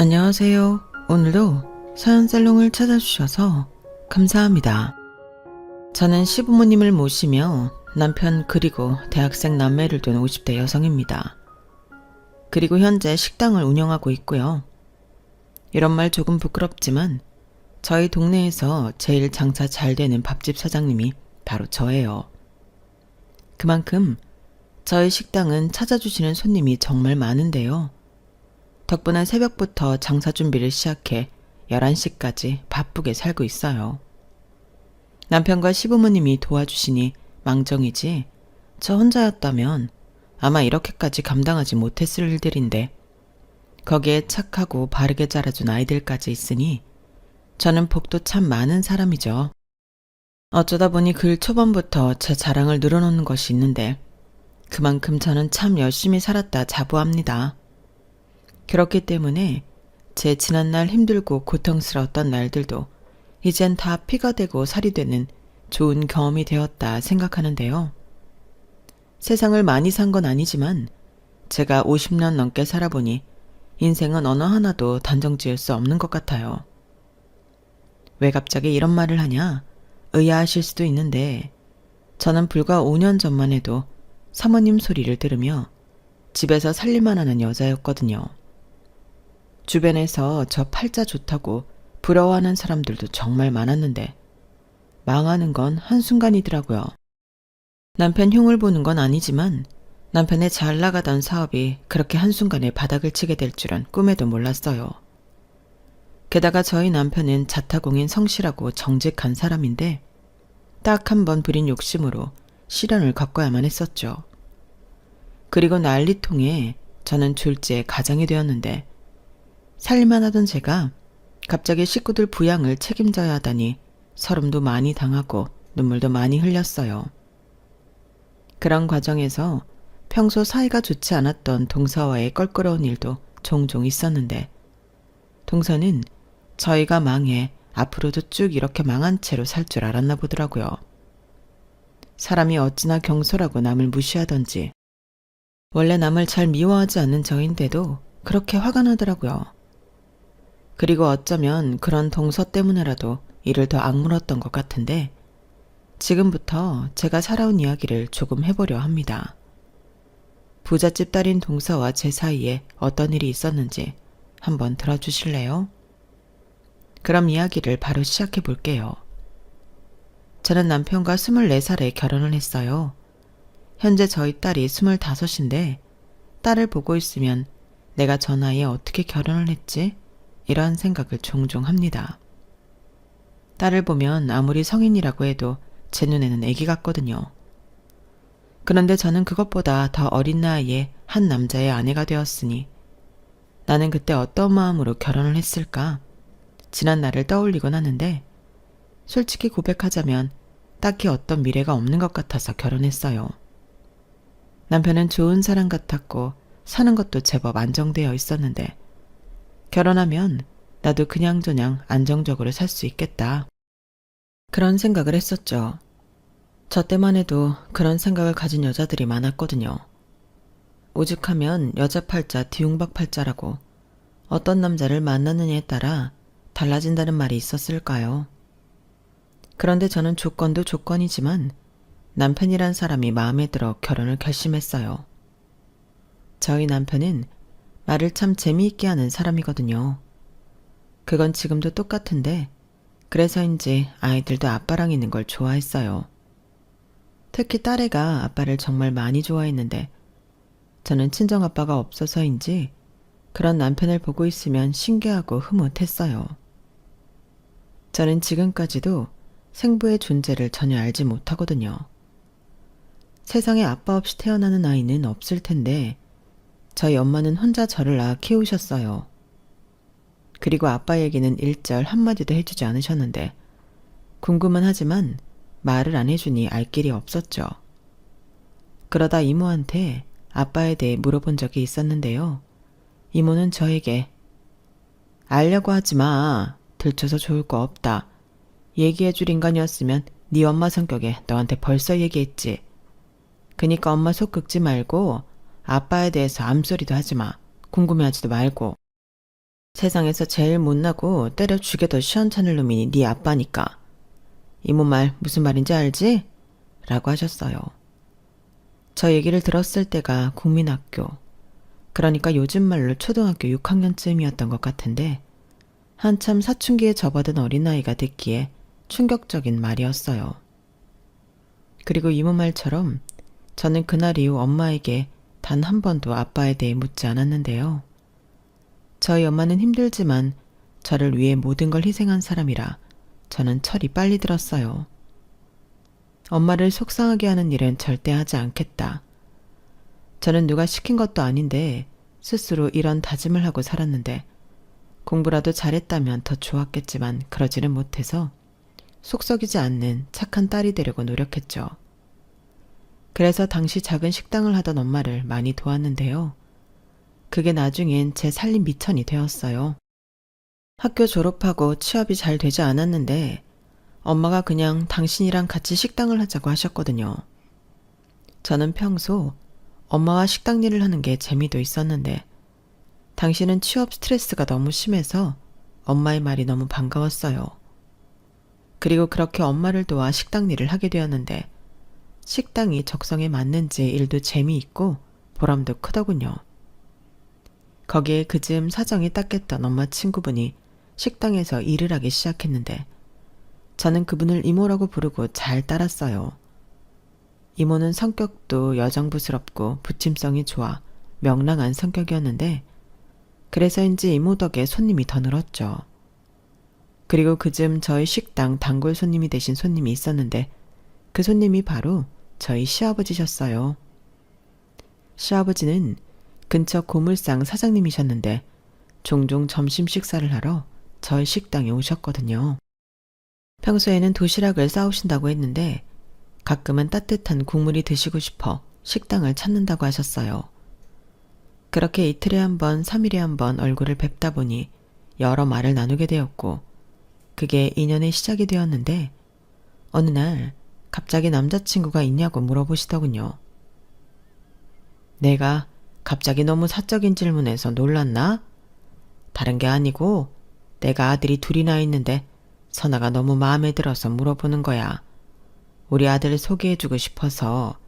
안녕하세요. 오늘도 사연살롱을 찾아주셔서 감사합니다. 저는 시부모님을 모시며 남편 그리고 대학생 남매를 둔 50대 여성입니다. 그리고 현재 식당을 운영하고 있고요. 이런 말 조금 부끄럽지만 저희 동네에서 제일 장사 잘 되는 밥집 사장님이 바로 저예요. 그만큼 저희 식당은 찾아주시는 손님이 정말 많은데요. 덕분에 새벽부터 장사 준비를 시작해 11시까지 바쁘게 살고 있어요. 남편과 시부모님이 도와주시니 망정이지 저 혼자였다면 아마 이렇게까지 감당하지 못했을 일들인데 거기에 착하고 바르게 자라준 아이들까지 있으니 저는 복도 참 많은 사람이죠. 어쩌다 보니 글 초반부터 제 자랑을 늘어놓는 것이 있는데 그만큼 저는 참 열심히 살았다 자부합니다. 그렇기 때문에 제 지난날 힘들고 고통스러웠던 날들도 이젠 다 피가 되고 살이 되는 좋은 경험이 되었다 생각하는데요. 세상을 많이 산 건 아니지만 제가 50년 넘게 살아보니 인생은 어느 하나도 단정 지을 수 없는 것 같아요. 왜 갑자기 이런 말을 하냐 의아하실 수도 있는데 저는 불과 5년 전만 해도 사모님 소리를 들으며 집에서 살림만 하는 여자였거든요. 주변에서 저 팔자 좋다고 부러워하는 사람들도 정말 많았는데 망하는 건 한순간이더라고요. 남편 흉을 보는 건 아니지만 남편의 잘 나가던 사업이 그렇게 한순간에 바닥을 치게 될 줄은 꿈에도 몰랐어요. 게다가 저희 남편은 자타공인 성실하고 정직한 사람인데 딱 한 번 부린 욕심으로 시련을 겪어야만 했었죠. 그리고 난리통에 저는 둘째 가장이 되었는데 살림만 하던 제가 갑자기 식구들 부양을 책임져야 하다니 서름도 많이 당하고 눈물도 많이 흘렸어요. 그런 과정에서 평소 사이가 좋지 않았던 동서와의 껄끄러운 일도 종종 있었는데 동서는 저희가 망해 앞으로도 쭉 이렇게 망한 채로 살 줄 알았나 보더라고요. 사람이 어찌나 경솔하고 남을 무시하던지 원래 남을 잘 미워하지 않는 저인데도 그렇게 화가 나더라고요. 그리고 어쩌면 그런 동서 때문에라도 이를 더 악물었던 것 같은데 지금부터 제가 살아온 이야기를 조금 해보려 합니다. 부잣집 딸인 동서와 제 사이에 어떤 일이 있었는지 한번 들어주실래요? 그럼 이야기를 바로 시작해 볼게요. 저는 남편과 24살에 결혼을 했어요. 현재 저희 딸이 25인데 딸을 보고 있으면 내가 저 나이에 어떻게 결혼을 했지? 이런 생각을 종종 합니다. 딸을 보면 아무리 성인이라고 해도 제 눈에는 애기 같거든요. 그런데 저는 그것보다 더 어린 나이에 한 남자의 아내가 되었으니 나는 그때 어떤 마음으로 결혼을 했을까? 지난 날을 떠올리곤 하는데 솔직히 고백하자면 딱히 어떤 미래가 없는 것 같아서 결혼했어요. 남편은 좋은 사람 같았고 사는 것도 제법 안정되어 있었는데 결혼하면 나도 그냥저냥 안정적으로 살 수 있겠다. 그런 생각을 했었죠. 저 때만 해도 그런 생각을 가진 여자들이 많았거든요. 오죽하면 여자 팔자 뒤웅박 팔자라고 어떤 남자를 만나느냐에 따라 달라진다는 말이 있었을까요? 그런데 저는 조건도 조건이지만 남편이란 사람이 마음에 들어 결혼을 결심했어요. 저희 남편은 말을 참 재미있게 하는 사람이거든요. 그건 지금도 똑같은데 그래서인지 아이들도 아빠랑 있는 걸 좋아했어요. 특히 딸애가 아빠를 정말 많이 좋아했는데 저는 친정아빠가 없어서인지 그런 남편을 보고 있으면 신기하고 흐뭇했어요. 저는 지금까지도 생부의 존재를 전혀 알지 못하거든요. 세상에 아빠 없이 태어나는 아이는 없을 텐데 저희 엄마는 혼자 저를 낳아 키우셨어요. 그리고 아빠 얘기는 일절 한마디도 해주지 않으셨는데 궁금은 하지만 말을 안 해주니 알 길이 없었죠. 그러다 이모한테 아빠에 대해 물어본 적이 있었는데요. 이모는 저에게 알려고 하지 마. 들춰서 좋을 거 없다. 얘기해줄 인간이었으면 네 엄마 성격에 너한테 벌써 얘기했지. 그니까 엄마 속 긁지 말고 아빠에 대해서 암소리도 하지 마. 궁금해하지도 말고. 세상에서 제일 못나고 때려 죽여도 시원찮을 놈이 네 아빠니까. 이모 말 무슨 말인지 알지? 라고 하셨어요. 저 얘기를 들었을 때가 국민학교, 그러니까 요즘 말로 초등학교 6학년쯤이었던 것 같은데 한참 사춘기에 접어든 어린아이가 듣기에 충격적인 말이었어요. 그리고 이모 말처럼 저는 그날 이후 엄마에게 단 한 번도 아빠에 대해 묻지 않았는데요. 저희 엄마는 힘들지만 저를 위해 모든 걸 희생한 사람이라 저는 철이 빨리 들었어요. 엄마를 속상하게 하는 일은 절대 하지 않겠다. 저는 누가 시킨 것도 아닌데 스스로 이런 다짐을 하고 살았는데 공부라도 잘했다면 더 좋았겠지만 그러지는 못해서 속 썩이지 않는 착한 딸이 되려고 노력했죠. 그래서 당시 작은 식당을 하던 엄마를 많이 도왔는데요. 그게 나중엔 제 살림 미천이 되었어요. 학교 졸업하고 취업이 잘 되지 않았는데 엄마가 그냥 당신이랑 같이 식당을 하자고 하셨거든요. 저는 평소 엄마와 식당 일을 하는 게 재미도 있었는데 당신은 취업 스트레스가 너무 심해서 엄마의 말이 너무 반가웠어요. 그리고 그렇게 엄마를 도와 식당 일을 하게 되었는데 식당이 적성에 맞는지 일도 재미있고 보람도 크더군요. 거기에 그즈음 사정이 딱했던 엄마 친구분이 식당에서 일을 하기 시작했는데 저는 그분을 이모라고 부르고 잘 따랐어요. 이모는 성격도 여정부스럽고 부침성이 좋아 명랑한 성격이었는데 그래서인지 이모 덕에 손님이 더 늘었죠. 그리고 그즈음 저희 식당 단골 손님이 되신 손님이 있었는데 그 손님이 바로 저희 시아버지셨어요. 시아버지는 근처 고물상 사장님이셨는데 종종 점심 식사를 하러 저희 식당에 오셨거든요. 평소에는 도시락을 싸오신다고 했는데 가끔은 따뜻한 국물이 드시고 싶어 식당을 찾는다고 하셨어요. 그렇게 이틀에 한 번, 3일에 한 번 얼굴을 뵙다 보니 여러 말을 나누게 되었고 그게 인연의 시작이 되었는데 어느 날 갑자기 남자친구가 있냐고 물어보시더군요. 내가 갑자기 너무 사적인 질문에서 놀랐나? 다른 게 아니고 내가 아들이 둘이나 있는데 선아가 너무 마음에 들어서 물어보는 거야. 우리 아들 소개해주고 싶어서.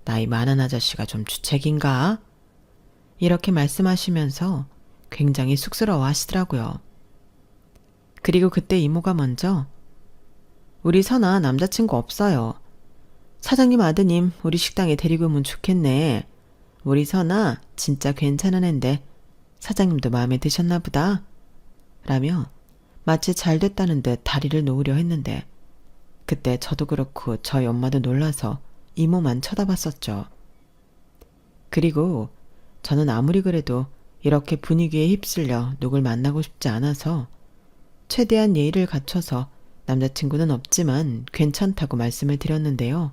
나이 많은 아저씨가 좀 주책인가? 이렇게 말씀하시면서 굉장히 쑥스러워 하시더라고요. 그리고 그때 이모가 먼저 우리 선아 남자친구 없어요. 사장님 아드님 우리 식당에 데리고 오면 좋겠네. 우리 선아 진짜 괜찮은 앤데 사장님도 마음에 드셨나 보다. 라며 마치 잘 됐다는 듯 다리를 놓으려 했는데 그때 저도 그렇고 저희 엄마도 놀라서 이모만 쳐다봤었죠. 그리고 저는 아무리 그래도 이렇게 분위기에 휩쓸려 누굴 만나고 싶지 않아서 최대한 예의를 갖춰서 남자친구는 없지만 괜찮다고 말씀을 드렸는데요.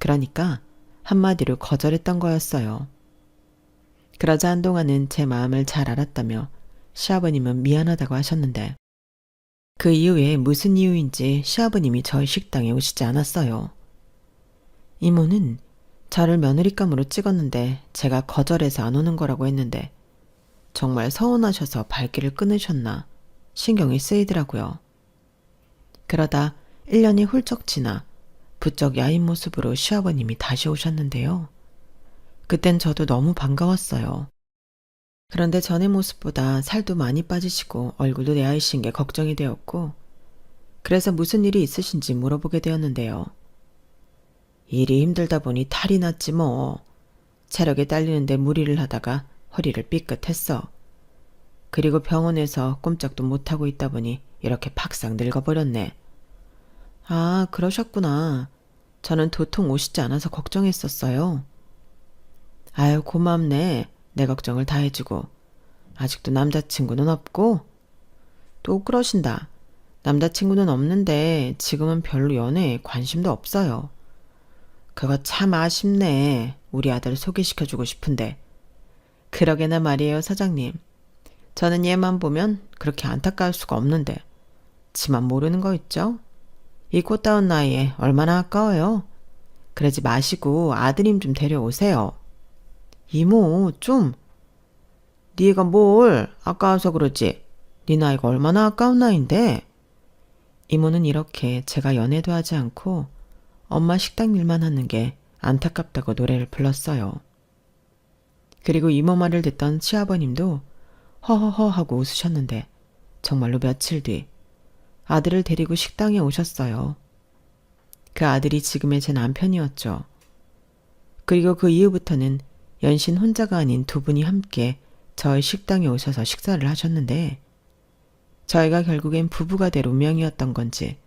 그러니까 한마디로 거절했던 거였어요. 그러자 한동안은 제 마음을 잘 알았다며 시아버님은 미안하다고 하셨는데 그 이후에 무슨 이유인지 시아버님이 저희 식당에 오시지 않았어요. 이모는 저를 며느리감으로 찍었는데 제가 거절해서 안 오는 거라고 했는데 정말 서운하셔서 발길을 끊으셨나 신경이 쓰이더라고요. 그러다 1년이 훌쩍 지나 부쩍 야인 모습으로 시아버님이 다시 오셨는데요. 그땐 저도 너무 반가웠어요. 그런데 전의 모습보다 살도 많이 빠지시고 얼굴도 내아이신 게 걱정이 되었고 그래서 무슨 일이 있으신지 물어보게 되었는데요. 일이 힘들다 보니 탈이 났지 뭐. 체력이 딸리는데 무리를 하다가 허리를 삐끗했어. 그리고 병원에서 꼼짝도 못하고 있다 보니 이렇게 팍싹 늙어버렸네. 아, 그러셨구나. 저는 도통 오시지 않아서 걱정했었어요. 아유, 고맙네. 내 걱정을 다 해주고. 아직도 남자친구는 없고? 또 그러신다. 남자친구는 없는데 지금은 별로 연애에 관심도 없어요. 그거 참 아쉽네. 우리 아들 소개시켜주고 싶은데. 그러게나 말이에요, 사장님. 저는 얘만 보면 그렇게 안타까울 수가 없는데 지만 모르는 거 있죠? 이 꽃다운 나이에 얼마나 아까워요. 그러지 마시고 아드님 좀 데려오세요. 이모, 좀. 네가 뭘 아까워서 그러지. 네 나이가 얼마나 아까운 나이인데. 이모는 이렇게 제가 연애도 하지 않고 엄마 식당 일만 하는 게 안타깝다고 노래를 불렀어요. 그리고 이모 말을 듣던 시아버님도 허허허 하고 웃으셨는데 정말로 며칠 뒤 아들을 데리고 식당에 오셨어요. 그 아들이 지금의 제 남편이었죠. 그리고 그 이후부터는 연신 혼자가 아닌 두 분이 함께 저희 식당에 오셔서 식사를 하셨는데 저희가 결국엔 부부가 될 운명이었던 건지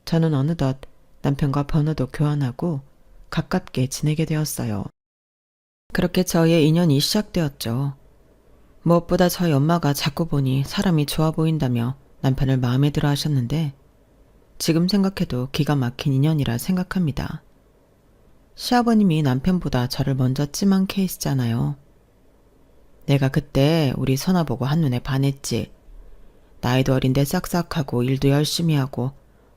저는 어느덧 남편과 번호도 교환하고 가깝게 지내게 되었어요. 그렇게 저희의 인연이 시작되었죠. 무엇보다 저희 엄마가 자꾸 보니 사람이 좋아 보인다며 남편을 마음에 들어 하셨는데 지금 생각해도 기가 막힌 인연이라 생각합니다. 시아버님이 남편보다 저를 먼저 찜한 케이스잖아요. 내가 그때 우리 선아 보고 한눈에 반했지. 나이도 어린데 싹싹하고 일도 열심히 하고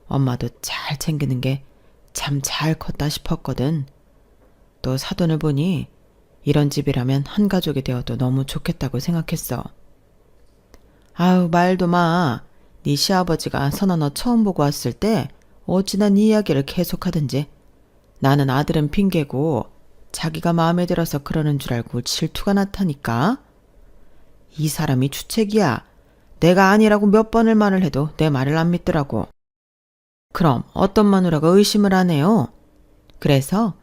엄마도 잘 챙기는 게 참 잘 컸다 싶었거든. 또 사돈을 보니 이런 집이라면 한 가족이 되어도 너무 좋겠다고 생각했어. 아우 말도 마. 네 시아버지가 선아 너 처음 보고 왔을 때 어찌나 네 이야기를 계속하든지 나는 아들은 핑계고 자기가 마음에 들어서 그러는 줄 알고 질투가 나타니까. 이 사람이 주책이야. 내가 아니라고 몇 번을 말을 해도 내 말을 안 믿더라고. 그럼 어떤 마누라가 의심을 하네요. 그래서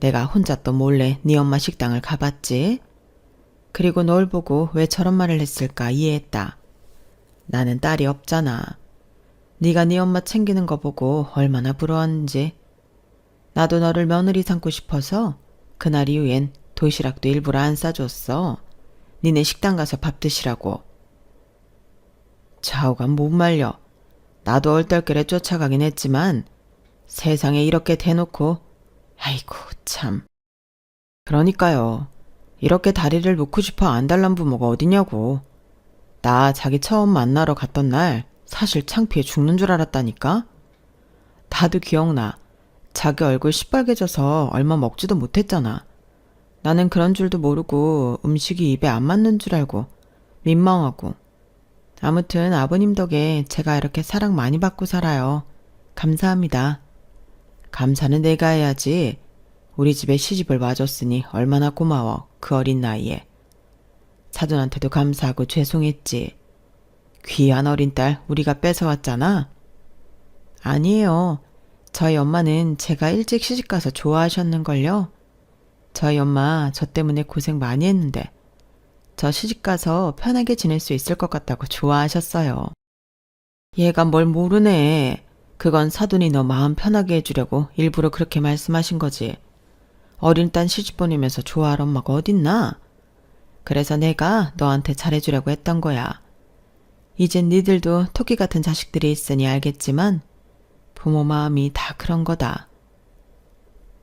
내가 혼자 또 몰래 네 엄마 식당을 가봤지. 그리고 널 보고 왜 저런 말을 했을까 이해했다. 나는 딸이 없잖아. 네가 네 엄마 챙기는 거 보고 얼마나 부러웠는지. 나도 너를 며느리 삼고 싶어서 그날 이후엔 도시락도 일부러 안 싸줬어. 니네 식당 가서 밥 드시라고. 좌우가 못 말려. 나도 얼떨결에 쫓아가긴 했지만 세상에 이렇게 대놓고 아이고 참. 그러니까요. 이렇게 다리를 놓고 싶어 안달난 부모가 어디냐고. 나 자기 처음 만나러 갔던 날 사실 창피해 죽는 줄 알았다니까. 나도 기억나. 자기 얼굴 시뻘개져서 얼마 먹지도 못했잖아. 나는 그런 줄도 모르고 음식이 입에 안 맞는 줄 알고 민망하고. 아무튼 아버님 덕에 제가 이렇게 사랑 많이 받고 살아요. 감사합니다. 감사는 내가 해야지. 우리 집에 시집을 와줬으니 얼마나 고마워. 그 어린 나이에. 사돈한테도 감사하고 죄송했지. 귀한 어린 딸 우리가 뺏어왔잖아. 아니에요. 저희 엄마는 제가 일찍 시집가서 좋아하셨는걸요. 저희 엄마 저 때문에 고생 많이 했는데 저 시집가서 편하게 지낼 수 있을 것 같다고 좋아하셨어요. 얘가 뭘 모르네. 그건 사돈이 너 마음 편하게 해주려고 일부러 그렇게 말씀하신 거지. 어린 딸 시집 보내면서 좋아할 엄마가 어딨나? 그래서 내가 너한테 잘해주려고 했던 거야. 이젠 니들도 토끼 같은 자식들이 있으니 알겠지만 부모 마음이 다 그런 거다.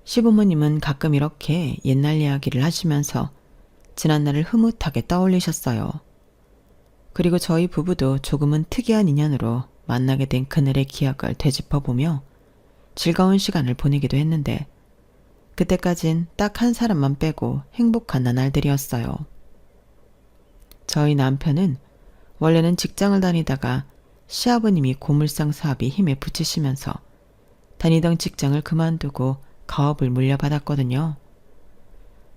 시부모님은 가끔 이렇게 옛날 이야기를 하시면서 지난날을 흐뭇하게 떠올리셨어요. 그리고 저희 부부도 조금은 특이한 인연으로 만나게 된 그날의 기억을 되짚어보며 즐거운 시간을 보내기도 했는데 그때까진 딱 한 사람만 빼고 행복한 나날들이었어요. 저희 남편은 원래는 직장을 다니다가 시아버님이 고물상 사업이 힘에 부치시면서 다니던 직장을 그만두고 가업을 물려받았거든요.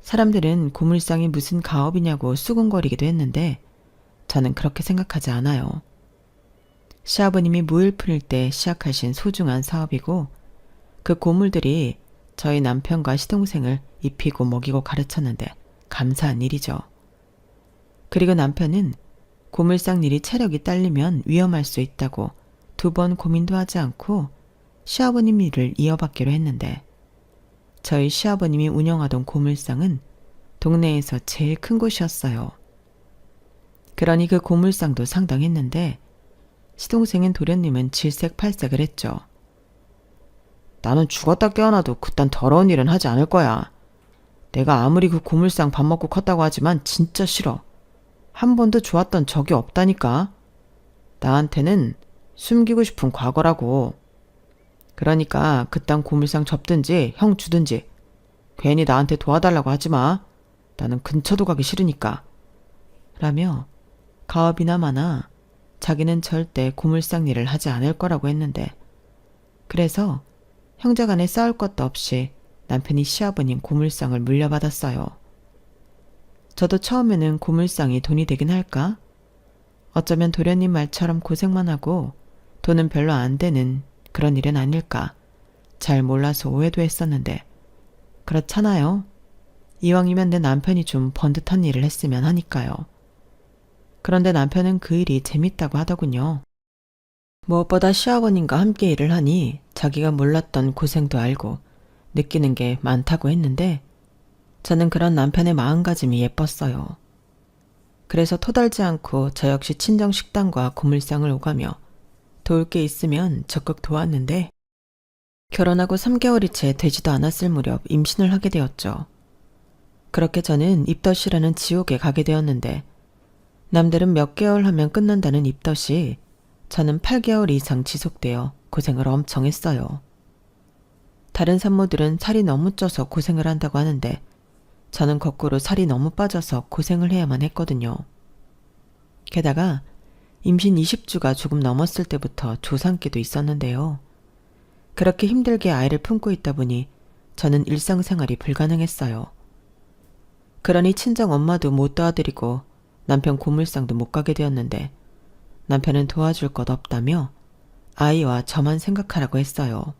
사람들은 고물상이 무슨 가업이냐고 수군거리기도 했는데 저는 그렇게 생각하지 않아요. 시아버님이 무일 풀일 때 시작하신 소중한 사업이고 그 고물들이 저희 남편과 시동생을 입히고 먹이고 가르쳤는데 감사한 일이죠. 그리고 남편은 고물상 일이 체력이 딸리면 위험할 수 있다고 2번 고민도 하지 않고 시아버님 일을 이어받기로 했는데 저희 시아버님이 운영하던 고물상은 동네에서 제일 큰 곳이었어요. 그러니 그 고물상도 상당했는데 시동생인 도련님은 질색팔색을 했죠. 나는 죽었다 깨어나도 그딴 더러운 일은 하지 않을 거야. 내가 아무리 그 고물상 밥 먹고 컸다고 하지만 진짜 싫어. 한 번도 좋았던 적이 없다니까. 나한테는 숨기고 싶은 과거라고. 그러니까 그딴 고물상 접든지 형 주든지 괜히 나한테 도와달라고 하지 마. 나는 근처도 가기 싫으니까. 라며 가업이나 마나 자기는 절대 고물상 일을 하지 않을 거라고 했는데, 그래서 형제간에 싸울 것도 없이 남편이 시아버님 고물상을 물려받았어요. 저도 처음에는 고물상이 돈이 되긴 할까? 어쩌면 도련님 말처럼 고생만 하고 돈은 별로 안 되는 그런 일은 아닐까? 잘 몰라서 오해도 했었는데, 그렇잖아요. 이왕이면 내 남편이 좀 번듯한 일을 했으면 하니까요. 그런데 남편은 그 일이 재밌다고 하더군요. 무엇보다 시아버님과 함께 일을 하니 자기가 몰랐던 고생도 알고 느끼는 게 많다고 했는데, 저는 그런 남편의 마음가짐이 예뻤어요. 그래서 토달지 않고 저 역시 친정 식당과 고물상을 오가며 도울 게 있으면 적극 도왔는데, 결혼하고 3개월이 채 되지도 않았을 무렵 임신을 하게 되었죠. 그렇게 저는 입덧이라는 지옥에 가게 되었는데, 남들은 몇 개월 하면 끝난다는 입덧이 저는 8개월 이상 지속되어 고생을 엄청 했어요. 다른 산모들은 살이 너무 쪄서 고생을 한다고 하는데, 저는 거꾸로 살이 너무 빠져서 고생을 해야만 했거든요. 게다가 임신 20주가 조금 넘었을 때부터 조산기도 있었는데요. 그렇게 힘들게 아이를 품고 있다 보니 저는 일상생활이 불가능했어요. 그러니 친정 엄마도 못 도와드리고 남편 고물상도 못 가게 되었는데, 남편은 도와줄 것 없다며 아이와 저만 생각하라고 했어요.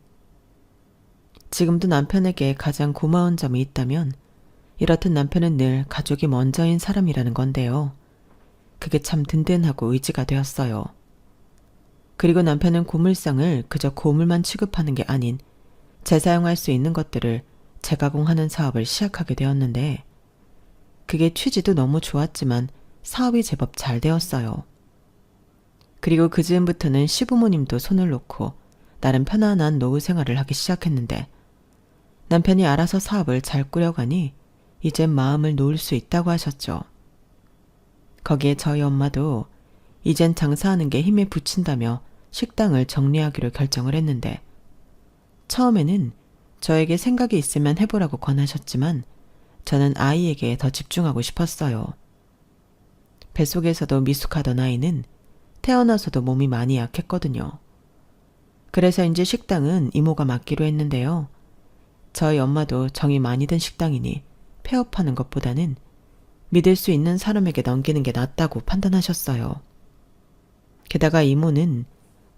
지금도 남편에게 가장 고마운 점이 있다면 이렇듯 남편은 늘 가족이 먼저인 사람이라는 건데요. 그게 참 든든하고 의지가 되었어요. 그리고 남편은 고물상을 그저 고물만 취급하는 게 아닌 재사용할 수 있는 것들을 재가공하는 사업을 시작하게 되었는데, 그게 취지도 너무 좋았지만 사업이 제법 잘 되었어요. 그리고 그 즈음부터는 시부모님도 손을 놓고 나름 편안한 노후 생활을 하기 시작했는데, 남편이 알아서 사업을 잘 꾸려가니 이젠 마음을 놓을 수 있다고 하셨죠. 거기에 저희 엄마도 이젠 장사하는 게 힘에 부친다며 식당을 정리하기로 결정을 했는데, 처음에는 저에게 생각이 있으면 해보라고 권하셨지만 저는 아이에게 더 집중하고 싶었어요. 뱃속에서도 미숙하던 아이는 태어나서도 몸이 많이 약했거든요. 그래서 이제 식당은 이모가 맡기로 했는데요. 저희 엄마도 정이 많이 든 식당이니 폐업하는 것보다는 믿을 수 있는 사람에게 넘기는 게 낫다고 판단하셨어요. 게다가 이모는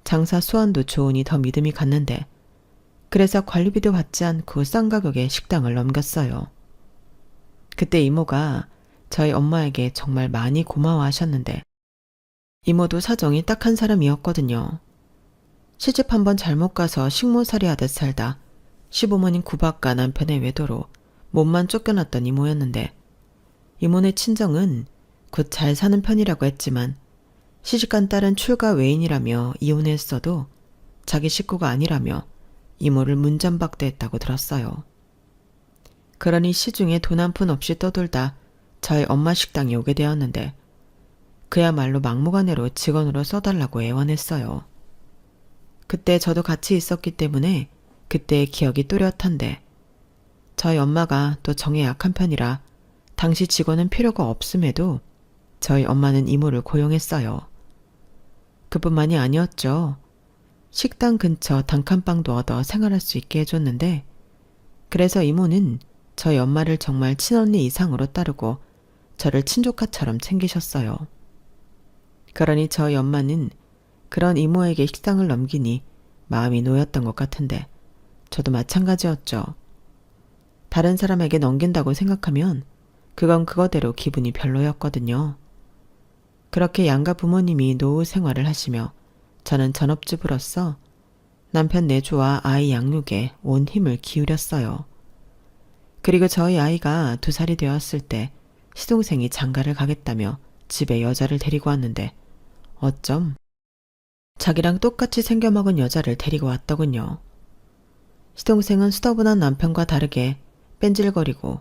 장사 수완도 좋으니 더 믿음이 갔는데, 그래서 관리비도 받지 않고 싼 가격에 식당을 넘겼어요. 그때 이모가 저희 엄마에게 정말 많이 고마워하셨는데, 이모도 사정이 딱한 사람이었거든요. 시집 한번 잘못 가서 식모살이 하듯 살다 시부모님 구박과 남편의 외도로 몸만 쫓겨났던 이모였는데, 이모네 친정은 곧 잘 사는 편이라고 했지만 시집간 딸은 출가 외인이라며 이혼했어도 자기 식구가 아니라며 이모를 문전박대했다고 들었어요. 그러니 시중에 돈 한 푼 없이 떠돌다 저희 엄마 식당에 오게 되었는데, 그야말로 막무가내로 직원으로 써달라고 애원했어요. 그때 저도 같이 있었기 때문에 그때의 기억이 또렷한데, 저희 엄마가 또 정에 약한 편이라 당시 직원은 필요가 없음에도 저희 엄마는 이모를 고용했어요. 그뿐만이 아니었죠. 식당 근처 단칸방도 얻어 생활할 수 있게 해줬는데, 그래서 이모는 저희 엄마를 정말 친언니 이상으로 따르고 저를 친조카처럼 챙기셨어요. 그러니 저희 엄마는 그런 이모에게 식당을 넘기니 마음이 놓였던 것 같은데, 저도 마찬가지였죠. 다른 사람에게 넘긴다고 생각하면 그건 그거대로 기분이 별로였거든요. 그렇게 양가 부모님이 노후 생활을 하시며 저는 전업주부로서 남편 내조와 아이 양육에 온 힘을 기울였어요. 그리고 저희 아이가 2살이 되었을 때 시동생이 장가를 가겠다며 집에 여자를 데리고 왔는데, 어쩜 자기랑 똑같이 생겨먹은 여자를 데리고 왔더군요. 시동생은 수더분한 남편과 다르게 뺀질거리고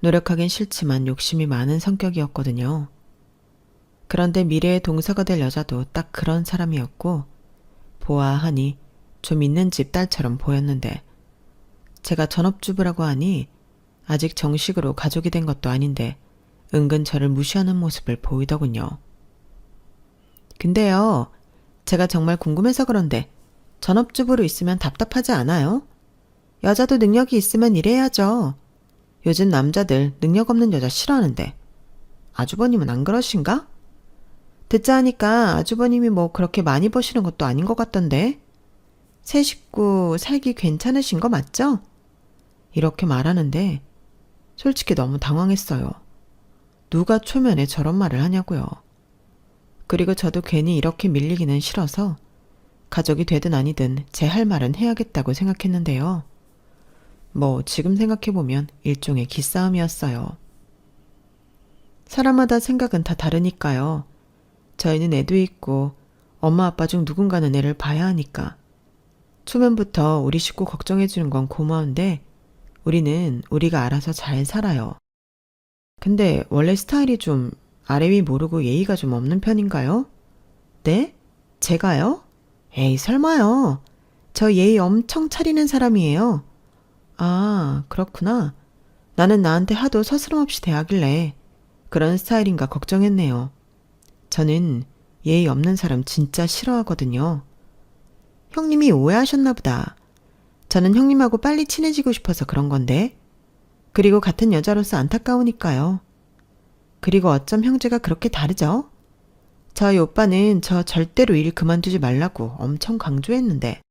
노력하긴 싫지만 욕심이 많은 성격이었거든요. 그런데 미래의 동서가 될 여자도 딱 그런 사람이었고, 보아하니 좀 있는 집 딸처럼 보였는데, 제가 전업주부라고 하니 아직 정식으로 가족이 된 것도 아닌데 은근 저를 무시하는 모습을 보이더군요. 근데요, 제가 정말 궁금해서 그런데 전업주부로 있으면 답답하지 않아요? 여자도 능력이 있으면 일해야죠. 요즘 남자들 능력 없는 여자 싫어하는데 아주버님은 안 그러신가? 듣자 하니까 아주버님이 뭐 그렇게 많이 버시는 것도 아닌 것 같던데. 새 식구 살기 괜찮으신 거 맞죠? 이렇게 말하는데 솔직히 너무 당황했어요. 누가 초면에 저런 말을 하냐고요. 그리고 저도 괜히 이렇게 밀리기는 싫어서 가족이 되든 아니든 제 할 말은 해야겠다고 생각했는데요. 뭐 지금 생각해보면 일종의 기싸움이었어요. 사람마다 생각은 다 다르니까요. 저희는 애도 있고 엄마 아빠 중 누군가는 애를 봐야 하니까. 초면부터 우리 식구 걱정해주는 건 고마운데 우리는 우리가 알아서 잘 살아요. 근데 원래 스타일이 좀 아래 위 모르고 예의가 좀 없는 편인가요? 네? 제가요? 에이 설마요. 저 예의 엄청 차리는 사람이에요. 아 그렇구나. 나는 나한테 하도 서스럼없이 대하길래 그런 스타일인가 걱정했네요. 저는 예의 없는 사람 진짜 싫어하거든요. 형님이 오해하셨나 보다. 저는 형님하고 빨리 친해지고 싶어서 그런 건데. 그리고 같은 여자로서 안타까우니까요. 그리고 어쩜 형제가 그렇게 다르죠? 저희 오빠는 저 절대로 일 그만두지 말라고 엄청 강조했는데.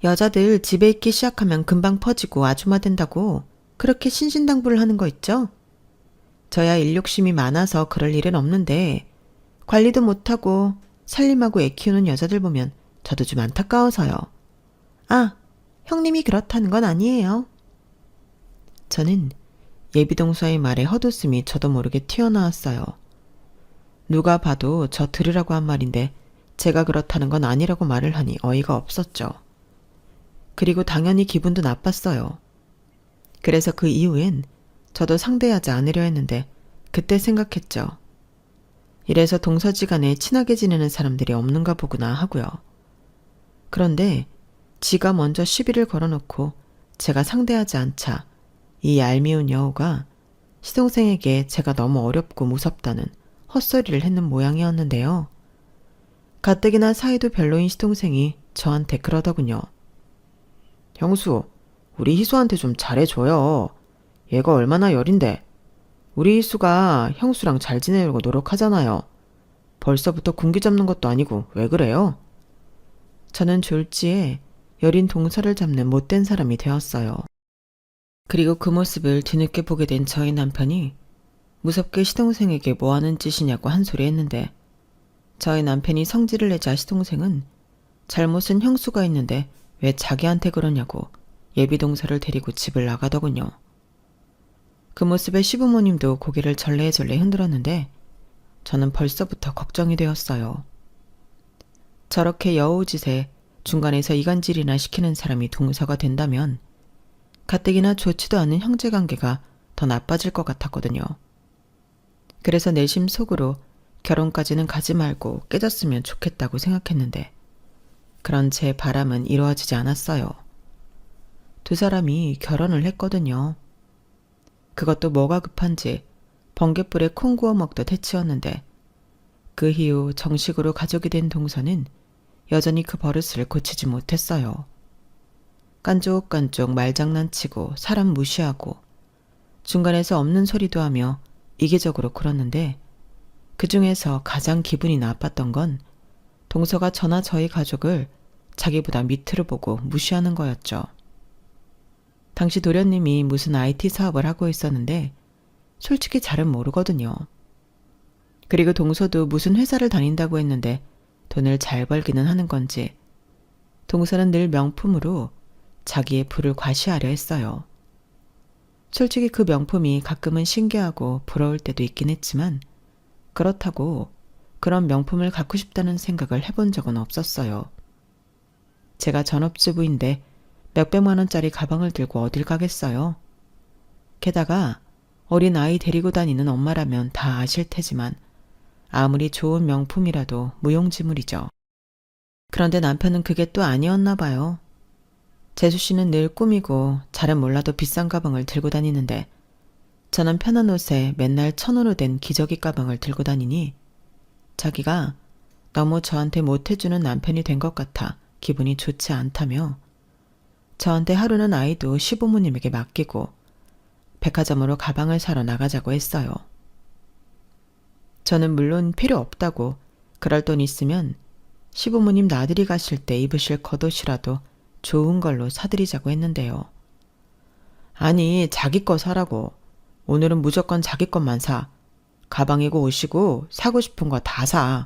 여자들 집에 있기 시작하면 금방 퍼지고 아줌마 된다고 그렇게 신신당부를 하는 거 있죠? 저야 일 욕심이 많아서 그럴 일은 없는데 관리도 못하고 살림하고 애 키우는 여자들 보면 저도 좀 안타까워서요. 아, 형님이 그렇다는 건 아니에요. 저는 예비동서의 말에 헛웃음이 저도 모르게 튀어나왔어요. 누가 봐도 저 들으라고 한 말인데 제가 그렇다는 건 아니라고 말을 하니 어이가 없었죠. 그리고 당연히 기분도 나빴어요. 그래서 그 이후엔 저도 상대하지 않으려 했는데 그때 생각했죠. 이래서 동서지간에 친하게 지내는 사람들이 없는가 보구나 하고요. 그런데 지가 먼저 시비를 걸어놓고 제가 상대하지 않자 이 얄미운 여우가 시동생에게 제가 너무 어렵고 무섭다는 헛소리를 했는 모양이었는데요. 가뜩이나 사이도 별로인 시동생이 저한테 그러더군요. 형수, 우리 희수한테 좀 잘해줘요. 얘가 얼마나 열인데. 우리 희수가 형수랑 잘 지내려고 노력하잖아요. 벌써부터 군기 잡는 것도 아니고 왜 그래요? 저는 졸지에 여린 동서를 잡는 못된 사람이 되었어요. 그리고 그 모습을 뒤늦게 보게 된 저희 남편이 무섭게 시동생에게 뭐하는 짓이냐고 한 소리 했는데 저희 남편이 성질을 내자 시동생은 잘못은 형수가 있는데 왜 자기한테 그러냐고 예비동서를 데리고 집을 나가더군요. 그 모습에 시부모님도 고개를 절레절레 흔들었는데 저는 벌써부터 걱정이 되었어요. 저렇게 여우짓에 중간에서 이간질이나 시키는 사람이 동서가 된다면 가뜩이나 좋지도 않은 형제관계가 더 나빠질 것 같았거든요. 그래서 내심 속으로 결혼까지는 가지 말고 깨졌으면 좋겠다고 생각했는데 그런 제 바람은 이루어지지 않았어요. 두 사람이 결혼을 했거든요. 그것도 뭐가 급한지 번갯불에 콩 구워 먹듯 해치웠는데 그 이후 정식으로 가족이 된 동서는 여전히 그 버릇을 고치지 못했어요. 깐족깐족 말장난치고 사람 무시하고 중간에서 없는 소리도 하며 이기적으로 굴었는데 그 중에서 가장 기분이 나빴던 건 동서가 저나 저희 가족을 자기보다 밑으로 보고 무시하는 거였죠. 당시 도련님이 무슨 IT 사업을 하고 있었는데 솔직히 잘은 모르거든요. 그리고 동서도 무슨 회사를 다닌다고 했는데 돈을 잘 벌기는 하는 건지 동서는 늘 명품으로 자기의 부를 과시하려 했어요. 솔직히 그 명품이 가끔은 신기하고 부러울 때도 있긴 했지만 그렇다고 그런 명품을 갖고 싶다는 생각을 해본 적은 없었어요. 제가 전업주부인데 몇백만 원짜리 가방을 들고 어딜 가겠어요. 게다가 어린 아이 데리고 다니는 엄마라면 다 아실 테지만 아무리 좋은 명품이라도 무용지물이죠. 그런데 남편은 그게 또 아니었나 봐요. 재수 씨는 늘 꾸미고 잘은 몰라도 비싼 가방을 들고 다니는데 저는 편한 옷에 맨날 천으로 된 기저귀 가방을 들고 다니니 자기가 너무 저한테 못해주는 남편이 된 것 같아 기분이 좋지 않다며 저한테 하루는 아이도 시부모님에게 맡기고 백화점으로 가방을 사러 나가자고 했어요. 저는 물론 필요 없다고 그럴 돈 있으면 시부모님 나들이 가실 때 입으실 겉옷이라도 좋은 걸로 사드리자고 했는데요. 아니, 자기 거 사라고. 오늘은 무조건 자기 것만 사. 가방이고 옷이고 사고 싶은 거 다 사.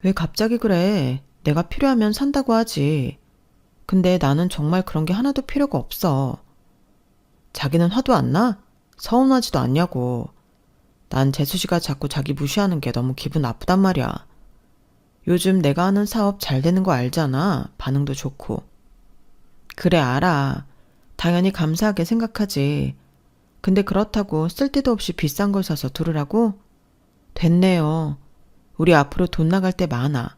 왜 갑자기 그래? 내가 필요하면 산다고 하지. 근데 나는 정말 그런 게 하나도 필요가 없어. 자기는 화도 안 나? 서운하지도 않냐고. 난 재수씨가 자꾸 자기 무시하는 게 너무 기분 나쁘단 말이야. 요즘 내가 하는 사업 잘 되는 거 알잖아. 반응도 좋고. 그래, 알아. 당연히 감사하게 생각하지. 근데 그렇다고 쓸데도 없이 비싼 걸 사서 두르라고? 됐네요. 우리 앞으로 돈 나갈 때 많아.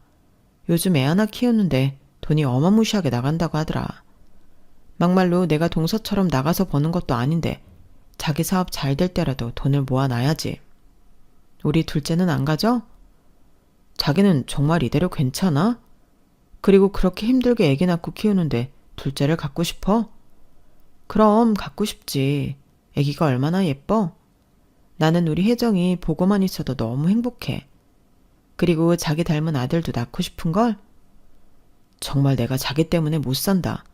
요즘 애 하나 키우는데 돈이 어마무시하게 나간다고 하더라. 막말로 내가 동서처럼 나가서 버는 것도 아닌데 자기 사업 잘 될 때라도 돈을 모아놔야지. 우리 둘째는 안 가져? 자기는 정말 이대로 괜찮아? 그리고 그렇게 힘들게 애기 낳고 키우는데 둘째를 갖고 싶어? 그럼 갖고 싶지. 애기가 얼마나 예뻐? 나는 우리 혜정이 보고만 있어도 너무 행복해. 그리고 자기 닮은 아들도 낳고 싶은걸? 정말 내가 자기 때문에 못 산다.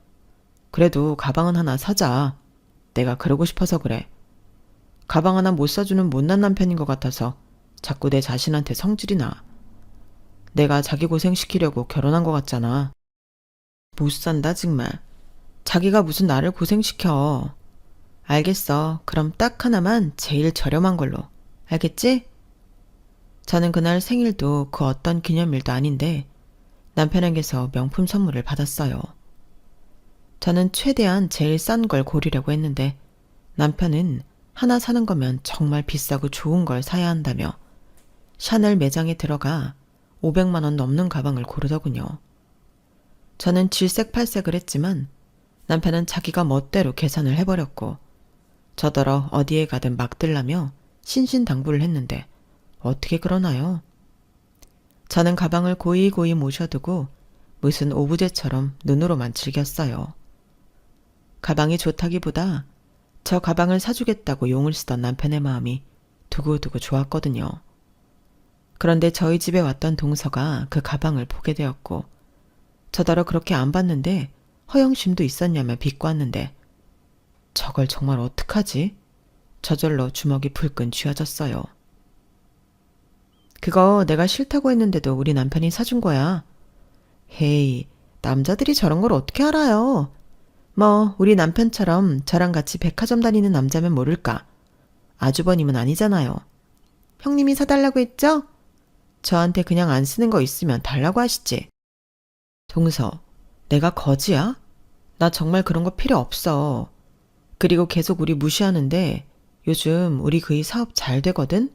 그래도 가방은 하나 사자. 내가 그러고 싶어서 그래. 가방 하나 못 사주는 못난 남편인 것 같아서 자꾸 내 자신한테 성질이 나. 내가 자기 고생시키려고 결혼한 것 같잖아. 못 산다 정말. 자기가 무슨 나를 고생시켜. 알겠어. 그럼 딱 하나만 제일 저렴한 걸로. 알겠지? 저는 그날 생일도 그 어떤 기념일도 아닌데 남편에게서 명품 선물을 받았어요. 저는 최대한 제일 싼 걸 고르려고 했는데 남편은 하나 사는 거면 정말 비싸고 좋은 걸 사야 한다며 샤넬 매장에 들어가 500만 원 넘는 가방을 고르더군요. 저는 질색팔색을 했지만 남편은 자기가 멋대로 계산을 해버렸고 저더러 어디에 가든 막들라며 신신당부를 했는데 어떻게 그러나요? 저는 가방을 고이고이 모셔두고 무슨 오브제처럼 눈으로만 즐겼어요. 가방이 좋다기보다 저 가방을 사주겠다고 용을 쓰던 남편의 마음이 두고두고 좋았거든요. 그런데 저희 집에 왔던 동서가 그 가방을 보게 되었고 저더러 그렇게 안 봤는데 허영심도 있었냐며 비꼬았는데 저걸 정말 어떡하지? 저절로 주먹이 불끈 쥐어졌어요. 그거 내가 싫다고 했는데도 우리 남편이 사준 거야. 헤이, 남자들이 저런 걸 어떻게 알아요? 뭐 우리 남편처럼 저랑 같이 백화점 다니는 남자면 모를까. 아주버님은 아니잖아요. 형님이 사달라고 했죠? 저한테 그냥 안 쓰는 거 있으면 달라고 하시지. 동서, 내가 거지야? 나 정말 그런 거 필요 없어. 그리고 계속 우리 무시하는데 요즘 우리 그이 사업 잘 되거든?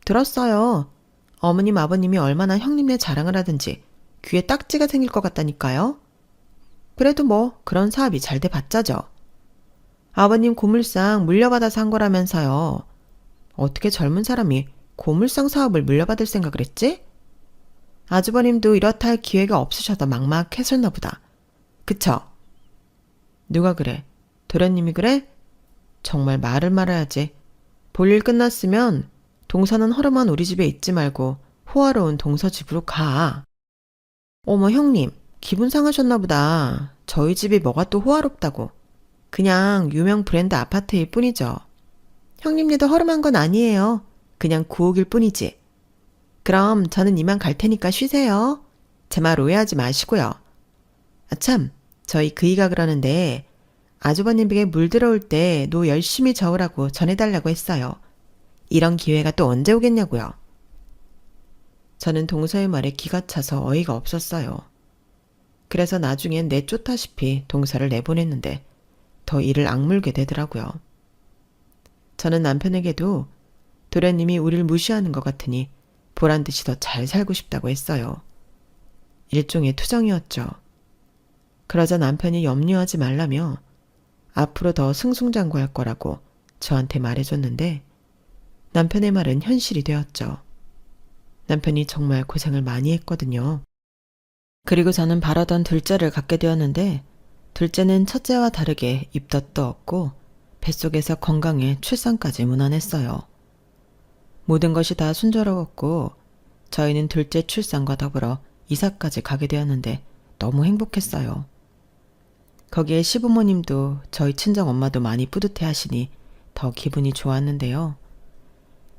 들었어요. 어머님 아버님이 얼마나 형님네 자랑을 하든지 귀에 딱지가 생길 것 같다니까요. 그래도 뭐 그런 사업이 잘 돼 봤자죠. 아버님 고물상 물려받아서 한 거라면서요. 어떻게 젊은 사람이 고물상 사업을 물려받을 생각을 했지? 아주버님도 이렇다 할 기회가 없으셔서 막막했었나 보다. 그쵸? 누가 그래? 도련님이 그래? 정말 말을 말아야지. 볼일 끝났으면 동서는 허름한 우리 집에 있지 말고 호화로운 동서 집으로 가. 어머 형님, 기분 상하셨나 보다. 저희 집이 뭐가 또 호화롭다고. 그냥 유명 브랜드 아파트일 뿐이죠. 형님네도 허름한 건 아니에요. 그냥 구옥일 뿐이지. 그럼 저는 이만 갈 테니까 쉬세요. 제 말 오해하지 마시고요. 아참, 저희 그이가 그러는데 아주버님에게 물 들어올 때 노 열심히 저으라고 전해달라고 했어요. 이런 기회가 또 언제 오겠냐고요. 저는 동서의 말에 기가 차서 어이가 없었어요. 그래서 나중엔 내쫓다시피 동서를 내보냈는데 더 이를 악물게 되더라고요. 저는 남편에게도 도련님이 우릴 무시하는 것 같으니 보란듯이 더 잘 살고 싶다고 했어요. 일종의 투정이었죠. 그러자 남편이 염려하지 말라며 앞으로 더 승승장구할 거라고 저한테 말해줬는데 남편의 말은 현실이 되었죠. 남편이 정말 고생을 많이 했거든요. 그리고 저는 바라던 둘째를 갖게 되었는데 둘째는 첫째와 다르게 입덧도 없고 뱃속에서 건강해 출산까지 무난했어요. 모든 것이 다 순조로웠고 저희는 둘째 출산과 더불어 이사까지 가게 되었는데 너무 행복했어요. 거기에 시부모님도 저희 친정엄마도 많이 뿌듯해 하시니 더 기분이 좋았는데요.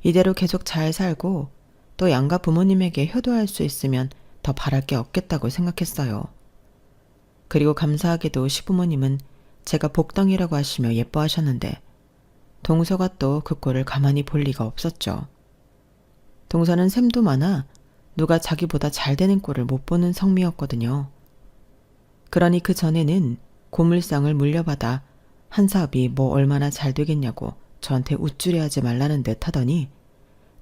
이대로 계속 잘 살고 또 양가 부모님에게 효도할 수 있으면 더 바랄 게 없겠다고 생각했어요. 그리고 감사하게도 시부모님은 제가 복덩이라고 하시며 예뻐하셨는데 동서가 또 그 꼴을 가만히 볼 리가 없었죠. 동서는 샘도 많아 누가 자기보다 잘 되는 꼴을 못 보는 성미였거든요. 그러니 그 전에는 고물상을 물려받아 한 사업이 뭐 얼마나 잘 되겠냐고 저한테 우쭐해하지 말라는 듯 하더니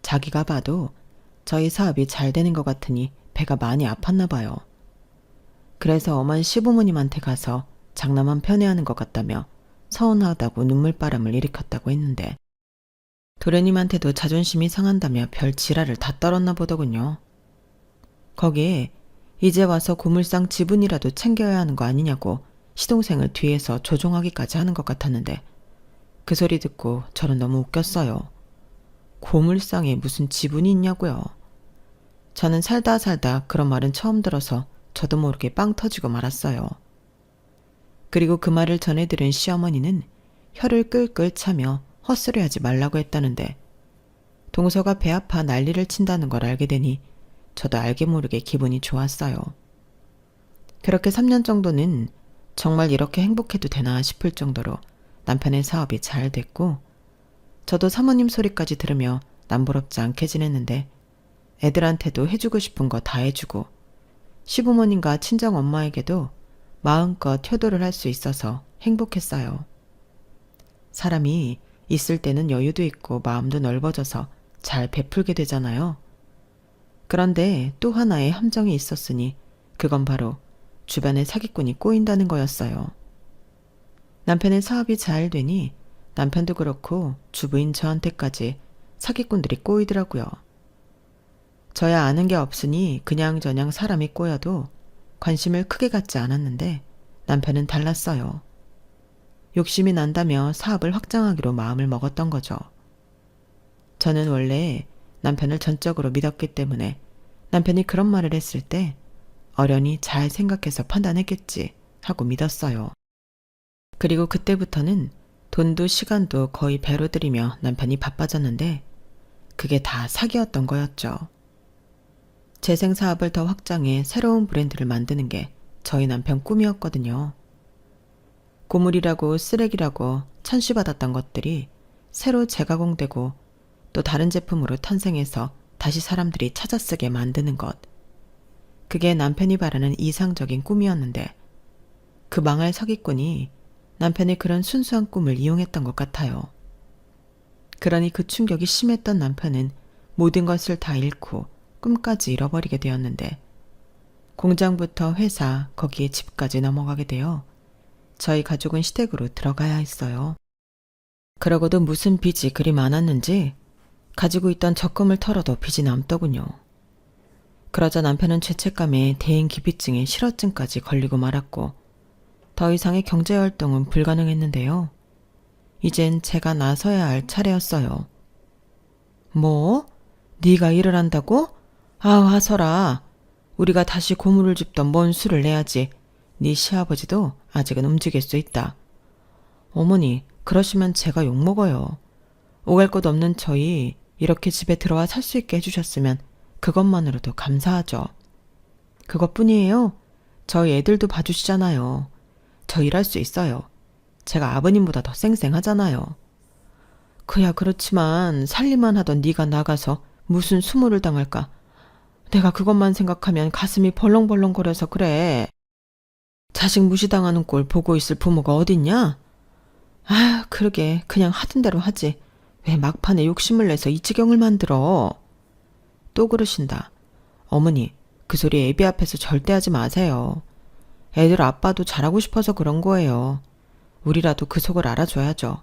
자기가 봐도 저희 사업이 잘 되는 것 같으니 배가 많이 아팠나 봐요. 그래서 엄한 시부모님한테 가서 장남한 편애하는 것 같다며 서운하다고 눈물바람을 일으켰다고 했는데 도련님한테도 자존심이 상한다며 별 지랄을 다 떨었나 보더군요. 거기에 이제 와서 고물상 지분이라도 챙겨야 하는 거 아니냐고 시동생을 뒤에서 조종하기까지 하는 것 같았는데 그 소리 듣고 저는 너무 웃겼어요. 고물상에 무슨 지분이 있냐고요. 저는 살다 그런 말은 처음 들어서 저도 모르게 빵 터지고 말았어요. 그리고 그 말을 전해 들은 시어머니는 혀를 끌끌 차며 헛소리하지 말라고 했다는데 동서가 배 아파 난리를 친다는 걸 알게 되니 저도 알게 모르게 기분이 좋았어요. 그렇게 3년 정도는 정말 이렇게 행복해도 되나 싶을 정도로 남편의 사업이 잘 됐고 저도 사모님 소리까지 들으며 남부럽지 않게 지냈는데 애들한테도 해주고 싶은 거 다 해주고 시부모님과 친정엄마에게도 마음껏 효도를 할 수 있어서 행복했어요. 사람이 있을 때는 여유도 있고 마음도 넓어져서 잘 베풀게 되잖아요. 그런데 또 하나의 함정이 있었으니 그건 바로 주변에 사기꾼이 꼬인다는 거였어요. 남편의 사업이 잘 되니 남편도 그렇고 주부인 저한테까지 사기꾼들이 꼬이더라고요. 저야 아는 게 없으니 그냥저냥 사람이 꼬여도 관심을 크게 갖지 않았는데 남편은 달랐어요. 욕심이 난다며 사업을 확장하기로 마음을 먹었던 거죠. 저는 원래 남편을 전적으로 믿었기 때문에 남편이 그런 말을 했을 때 어련히 잘 생각해서 판단했겠지 하고 믿었어요. 그리고 그때부터는 돈도 시간도 거의 배로 들이며 남편이 바빠졌는데 그게 다 사기였던 거였죠. 재생 사업을 더 확장해 새로운 브랜드를 만드는 게 저희 남편 꿈이었거든요. 고물이라고 쓰레기라고 천시받았던 것들이 새로 재가공되고 또 다른 제품으로 탄생해서 다시 사람들이 찾아 쓰게 만드는 것. 그게 남편이 바라는 이상적인 꿈이었는데 그 망할 사기꾼이 남편의 그런 순수한 꿈을 이용했던 것 같아요. 그러니 그 충격이 심했던 남편은 모든 것을 다 잃고 꿈까지 잃어버리게 되었는데 공장부터 회사, 거기에 집까지 넘어가게 되어 저희 가족은 시댁으로 들어가야 했어요. 그러고도 무슨 빚이 그리 많았는지 가지고 있던 적금을 털어도 빚이 남더군요. 그러자 남편은 죄책감에 대인기피증에 실어증까지 걸리고 말았고 더 이상의 경제활동은 불가능했는데요. 이젠 제가 나서야 할 차례였어요. 뭐? 네가 일을 한다고? 아우 하설아. 우리가 다시 고물을 줍던 뭔 수를 내야지. 네 시아버지도 아직은 움직일 수 있다. 어머니, 그러시면 제가 욕먹어요. 오갈 곳 없는 저희 이렇게 집에 들어와 살 수 있게 해주셨으면 그것만으로도 감사하죠. 그것뿐이에요. 저희 애들도 봐주시잖아요. 저 일할 수 있어요. 제가 아버님보다 더 쌩쌩하잖아요. 그야 그렇지만 살림만 하던 네가 나가서 무슨 수모를 당할까. 내가 그것만 생각하면 가슴이 벌렁벌렁거려서 그래. 자식 무시당하는 꼴 보고 있을 부모가 어딨냐? 아휴, 그러게 그냥 하던 대로 하지. 왜 막판에 욕심을 내서 이 지경을 만들어. 또 그러신다. 어머니, 그 소리 애비 앞에서 절대 하지 마세요. 애들 아빠도 잘하고 싶어서 그런 거예요. 우리라도 그 속을 알아줘야죠.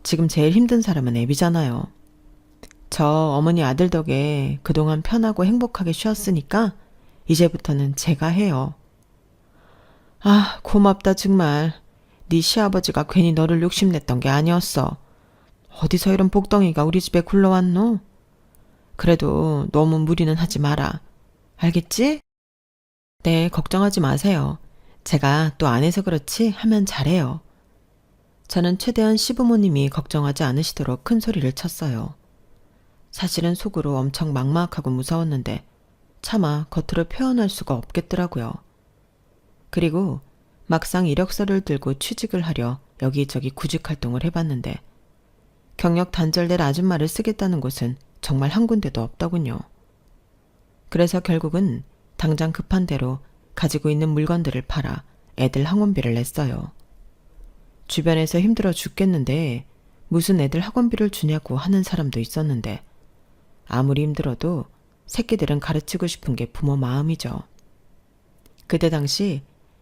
지금 제일 힘든 사람은 애비잖아요. 저 어머니 아들 덕에 그동안 편하고 행복하게 쉬었으니까 이제부터는 제가 해요. 아, 고맙다 정말. 네 시아버지가 괜히 너를 욕심냈던 게 아니었어. 어디서 이런 복덩이가 우리 집에 굴러왔노? 그래도 너무 무리는 하지 마라. 알겠지? 네, 걱정하지 마세요. 제가 또 안 해서 그렇지 하면 잘해요. 저는 최대한 시부모님이 걱정하지 않으시도록 큰 소리를 쳤어요. 사실은 속으로 엄청 막막하고 무서웠는데 차마 겉으로 표현할 수가 없겠더라고요. 그리고 막상 이력서를 들고 취직을 하려 여기저기 구직 활동을 해봤는데 경력 단절될 아줌마를 쓰겠다는 곳은 정말 한 군데도 없더군요. 그래서 결국은 당장 급한 대로 가지고 있는 물건들을 팔아 애들 학원비를 냈어요. 주변에서 힘들어 죽겠는데 무슨 애들 학원비를 주냐고 하는 사람도 있었는데 아무리 힘들어도 새끼들은 가르치고 싶은 게 부모 마음이죠. 그때 당시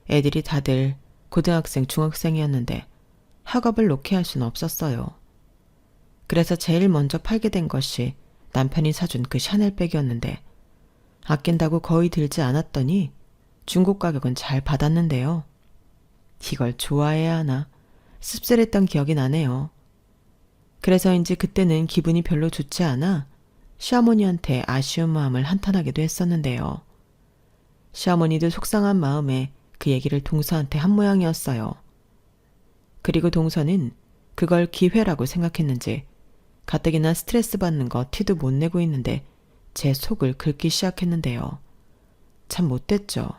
애들이 다들 고등학생, 중학생이었는데 학업을 놓게 할 수는 없었어요. 그래서 제일 먼저 팔게 된 것이 남편이 사준 그 샤넬백이었는데 아낀다고 거의 들지 않았더니 중고 가격은 잘 받았는데요. 이걸 좋아해야 하나 씁쓸했던 기억이 나네요. 그래서인지 그때는 기분이 별로 좋지 않아 시어머니한테 아쉬운 마음을 한탄하기도 했었는데요. 시어머니도 속상한 마음에 그 얘기를 동서한테 한 모양이었어요. 그리고 동서는 그걸 기회라고 생각했는지 가뜩이나 스트레스 받는 거 티도 못 내고 있는데 제 속을 긁기 시작했는데요. 참 못됐죠.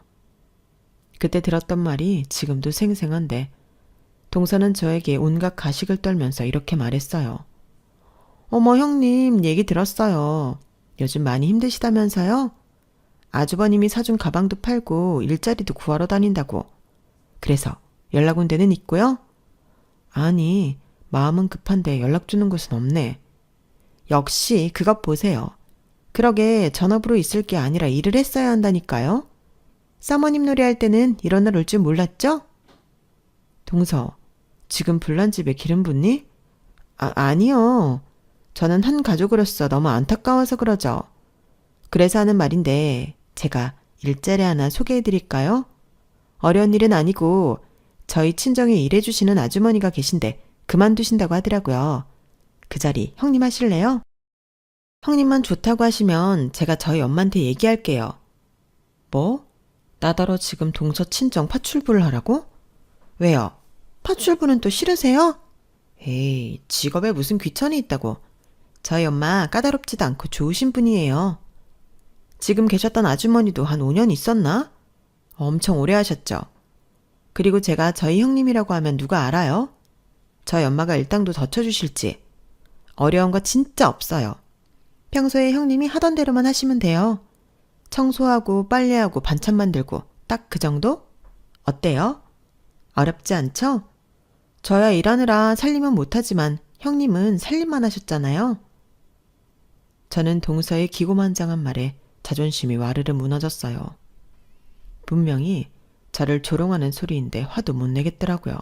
그때 들었던 말이 지금도 생생한데 동서는 저에게 온갖 가식을 떨면서 이렇게 말했어요. 어머 형님 얘기 들었어요. 요즘 많이 힘드시다면서요? 아주버님이 사준 가방도 팔고 일자리도 구하러 다닌다고. 그래서 연락 온 데는 있고요? 아니 마음은 급한데 연락 주는 곳은 없네. 역시 그것 보세요. 그러게 전업으로 있을 게 아니라 일을 했어야 한다니까요. 사모님 놀이할 때는 이런 날 올 줄 몰랐죠? 동서, 지금 불난 집에 기름 붓니? 아니요. 저는 한 가족으로서 너무 안타까워서 그러죠. 그래서 하는 말인데 제가 일자리 하나 소개해드릴까요? 어려운 일은 아니고 저희 친정에 일해주시는 아주머니가 계신데 그만두신다고 하더라고요. 그 자리 형님 하실래요? 형님만 좋다고 하시면 제가 저희 엄마한테 얘기할게요. 뭐? 나더러 지금 동서 친정 파출부를 하라고? 왜요? 파출부는 또 싫으세요? 에이, 직업에 무슨 귀천이 있다고. 저희 엄마 까다롭지도 않고 좋으신 분이에요. 지금 계셨던 아주머니도 한 5년 있었나? 엄청 오래 하셨죠. 그리고 제가 저희 형님이라고 하면 누가 알아요? 저희 엄마가 일당도 더 쳐주실지. 어려운 거 진짜 없어요. 평소에 형님이 하던 대로만 하시면 돼요. 청소하고 빨래하고 반찬 만들고 딱 그 정도? 어때요? 어렵지 않죠? 저야 일하느라 살림은 못하지만 형님은 살림만 하셨잖아요. 저는 동서의 기고만장한 말에 자존심이 와르르 무너졌어요. 분명히 저를 조롱하는 소리인데 화도 못 내겠더라고요.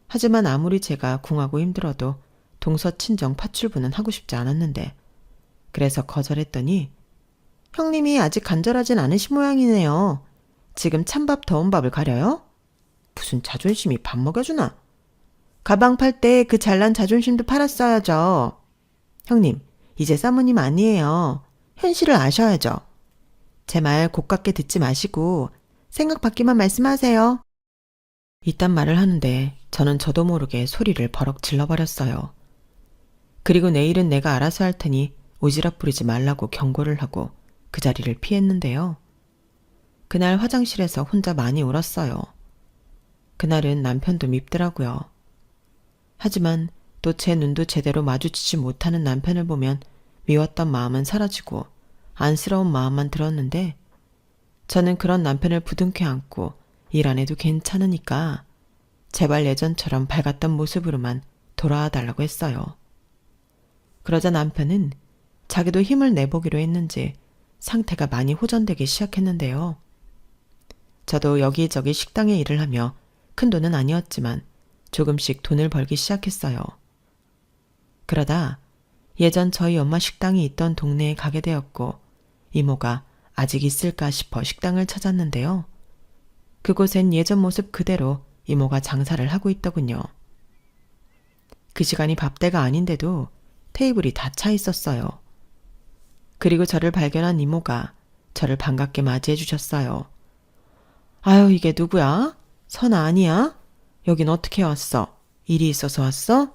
하지만 아무리 제가 궁하고 힘들어도 동서 친정 파출부는 하고 싶지 않았는데 그래서 거절했더니 형님이 아직 간절하진 않으신 모양이네요. 지금 찬밥 더운 밥을 가려요? 무슨 자존심이 밥 먹여주나? 가방 팔 때 그 잘난 자존심도 팔았어야죠. 형님, 이제 사모님 아니에요. 현실을 아셔야죠. 제 말 고깝게 듣지 마시고 생각 밖에만 말씀하세요. 이딴 말을 하는데 저는 저도 모르게 소리를 버럭 질러버렸어요. 그리고 내일은 내가 알아서 할 테니 오지랖 부리지 말라고 경고를 하고 그 자리를 피했는데요. 그날 화장실에서 혼자 많이 울었어요. 그날은 남편도 밉더라고요. 하지만 또 제 눈도 제대로 마주치지 못하는 남편을 보면 미웠던 마음은 사라지고 안쓰러운 마음만 들었는데 저는 그런 남편을 부둥켜 안고 일 안 해도 괜찮으니까 제발 예전처럼 밝았던 모습으로만 돌아와 달라고 했어요. 그러자 남편은 자기도 힘을 내보기로 했는지 상태가 많이 호전되기 시작했는데요. 저도 여기저기 식당에 일을 하며 큰 돈은 아니었지만 조금씩 돈을 벌기 시작했어요. 그러다 예전 저희 엄마 식당이 있던 동네에 가게 되었고 이모가 아직 있을까 싶어 식당을 찾았는데요. 그곳엔 예전 모습 그대로 이모가 장사를 하고 있더군요. 그 시간이 밥때가 아닌데도 테이블이 다 차 있었어요. 그리고 저를 발견한 이모가 저를 반갑게 맞이해 주셨어요. 아유, 이게 누구야? 선아 아니야? 여긴 어떻게 왔어? 일이 있어서 왔어?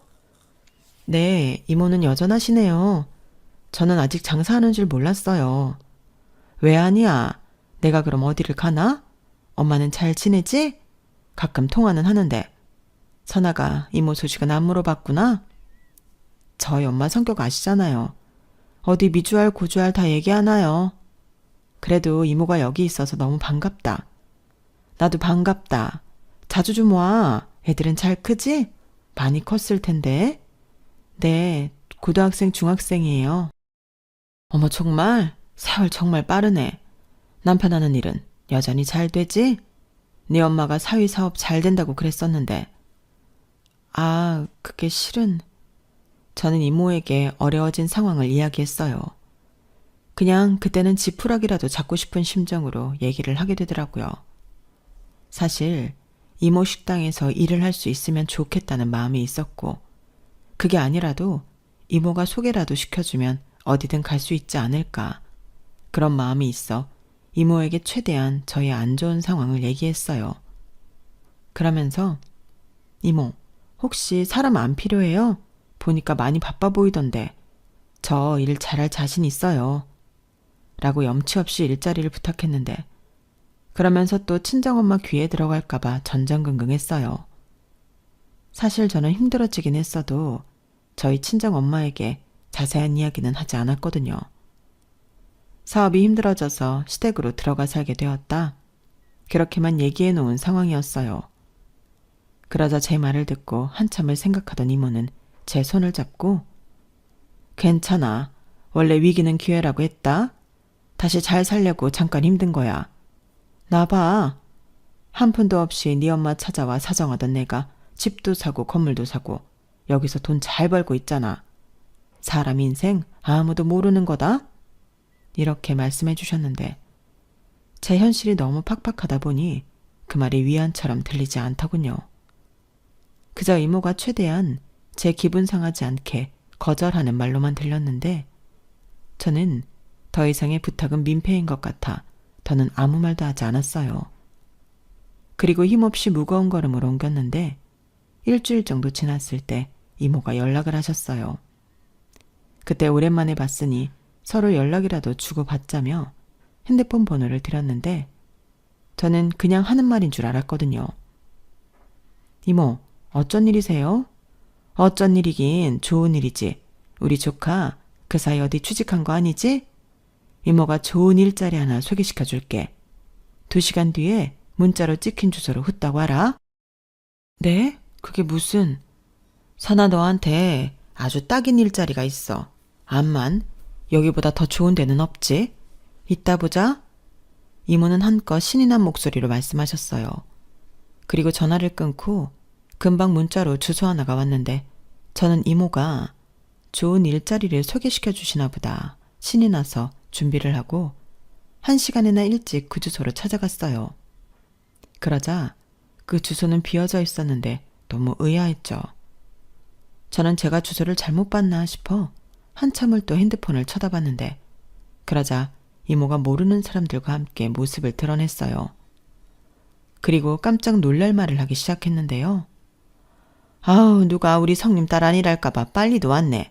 네, 이모는 여전하시네요. 저는 아직 장사하는 줄 몰랐어요. 왜 아니야? 내가 그럼 어디를 가나? 엄마는 잘 지내지? 가끔 통화는 하는데. 선아가 이모 소식은 안 물어봤구나? 저희 엄마 성격 아시잖아요. 어디 미주알 고주알 다 얘기하나요? 그래도 이모가 여기 있어서 너무 반갑다. 나도 반갑다. 자주 좀 와. 애들은 잘 크지? 많이 컸을 텐데. 네, 고등학생, 중학생이에요. 어머, 정말? 세월 정말 빠르네. 남편 하는 일은 여전히 잘 되지? 네 엄마가 사위사업 잘 된다고 그랬었는데. 아, 그게 실은... 저는 이모에게 어려워진 상황을 이야기했어요. 그냥 그때는 지푸라기라도 잡고 싶은 심정으로 얘기를 하게 되더라고요. 사실 이모 식당에서 일을 할 수 있으면 좋겠다는 마음이 있었고 그게 아니라도 이모가 소개라도 시켜주면 어디든 갈 수 있지 않을까 그런 마음이 있어 이모에게 최대한 저의 안 좋은 상황을 얘기했어요. 그러면서 이모, 혹시 사람 안 필요해요? 보니까 많이 바빠 보이던데 저 일 잘할 자신 있어요. 라고 염치 없이 일자리를 부탁했는데 그러면서 또 친정엄마 귀에 들어갈까봐 전전긍긍했어요. 사실 저는 힘들어지긴 했어도 저희 친정엄마에게 자세한 이야기는 하지 않았거든요. 사업이 힘들어져서 시댁으로 들어가 살게 되었다. 그렇게만 얘기해 놓은 상황이었어요. 그러자 제 말을 듣고 한참을 생각하던 이모는 제 손을 잡고 괜찮아. 원래 위기는 기회라고 했다. 다시 잘 살려고 잠깐 힘든 거야. 나 봐. 한 푼도 없이 네 엄마 찾아와 사정하던 내가 집도 사고 건물도 사고 여기서 돈 잘 벌고 있잖아. 사람 인생 아무도 모르는 거다. 이렇게 말씀해 주셨는데 제 현실이 너무 팍팍하다 보니 그 말이 위안처럼 들리지 않더군요. 그저 이모가 최대한 제 기분 상하지 않게 거절하는 말로만 들렸는데 저는 더 이상의 부탁은 민폐인 것 같아 더는 아무 말도 하지 않았어요. 그리고 힘없이 무거운 걸음으로 옮겼는데 일주일 정도 지났을 때 이모가 연락을 하셨어요. 그때 오랜만에 봤으니 서로 연락이라도 주고받자며 핸드폰 번호를 드렸는데 저는 그냥 하는 말인 줄 알았거든요. 이모, 어쩐 일이세요? 어쩐 일이긴 좋은 일이지. 우리 조카 그 사이 어디 취직한 거 아니지? 이모가 좋은 일자리 하나 소개시켜 줄게. 2시간 뒤에 문자로 찍힌 주소로 후딱 와라. 네? 그게 무슨... 선아 너한테 아주 딱인 일자리가 있어. 암만 여기보다 더 좋은 데는 없지. 이따 보자. 이모는 한껏 신이 난 목소리로 말씀하셨어요. 그리고 전화를 끊고 금방 문자로 주소 하나가 왔는데 저는 이모가 좋은 일자리를 소개시켜 주시나 보다 신이 나서 준비를 하고 1시간이나 일찍 그 주소로 찾아갔어요. 그러자 그 주소는 비어져 있었는데 너무 의아했죠. 저는 제가 주소를 잘못 봤나 싶어 한참을 또 핸드폰을 쳐다봤는데 그러자 이모가 모르는 사람들과 함께 모습을 드러냈어요. 그리고 깜짝 놀랄 말을 하기 시작했는데요. 아우, 누가 우리 성님 딸 아니랄까봐 빨리도 왔네.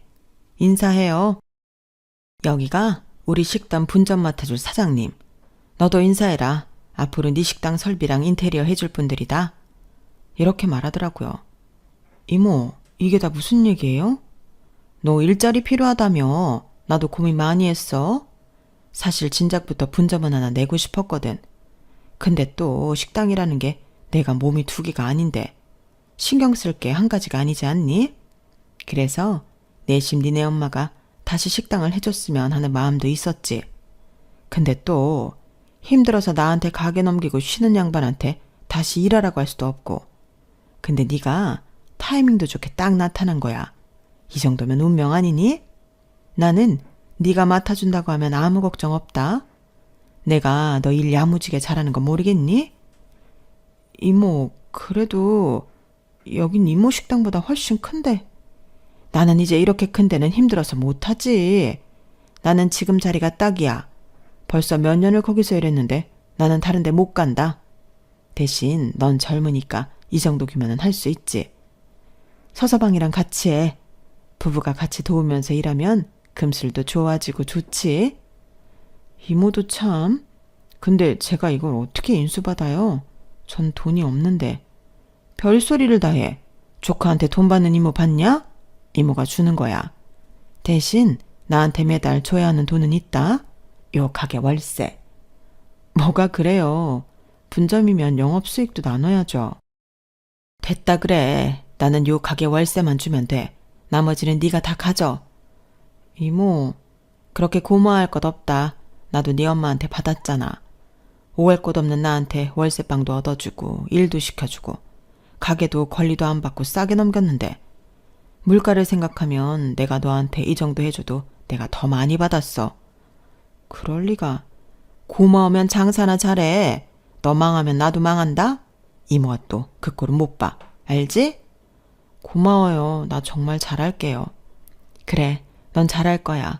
인사해요. 여기가 우리 식당 분점 맡아줄 사장님. 너도 인사해라. 앞으로 네 식당 설비랑 인테리어 해줄 분들이다. 이렇게 말하더라고요. 이모, 이게 다 무슨 얘기예요? 너 일자리 필요하다며. 나도 고민 많이 했어. 사실 진작부터 분점은 하나 내고 싶었거든. 근데 또 식당이라는 게 내가 몸이 2개가 아닌데 신경 쓸 게 한 가지가 아니지 않니? 그래서 내심 니네 엄마가 다시 식당을 해줬으면 하는 마음도 있었지. 근데 또 힘들어서 나한테 가게 넘기고 쉬는 양반한테 다시 일하라고 할 수도 없고. 근데 네가 타이밍도 좋게 딱 나타난 거야. 이 정도면 운명 아니니? 나는 네가 맡아준다고 하면 아무 걱정 없다. 내가 너 일 야무지게 잘하는 거 모르겠니? 이모, 그래도 여긴 이모 식당보다 훨씬 큰데. 나는 이제 이렇게 큰 데는 힘들어서 못하지. 나는 지금 자리가 딱이야. 벌써 몇 년을 거기서 일했는데 나는 다른 데 못 간다. 대신 넌 젊으니까 이 정도 규모는 할 수 있지. 서서방이랑 같이 해. 부부가 같이 도우면서 일하면 금슬도 좋아지고 좋지. 이모도 참. 근데 제가 이걸 어떻게 인수받아요? 전 돈이 없는데. 별소리를 다 해. 조카한테 돈 받는 이모 봤냐? 이모가 주는 거야. 대신 나한테 매달 줘야 하는 돈은 있다. 요 가게 월세. 뭐가 그래요. 분점이면 영업수익도 나눠야죠. 됐다 그래. 나는 요 가게 월세만 주면 돼. 나머지는 네가 다 가져. 이모, 그렇게 고마워할 것 없다. 나도 네 엄마한테 받았잖아. 오갈 곳 없는 나한테 월세방도 얻어주고 일도 시켜주고 가게도 권리도 안 받고 싸게 넘겼는데 물가를 생각하면 내가 너한테 이 정도 해줘도 내가 더 많이 받았어. 그럴 리가. 고마우면 장사나 잘해. 너 망하면 나도 망한다? 이모가 또 그 꼴은 못 봐. 알지? 고마워요. 나 정말 잘할게요. 그래, 넌 잘할 거야.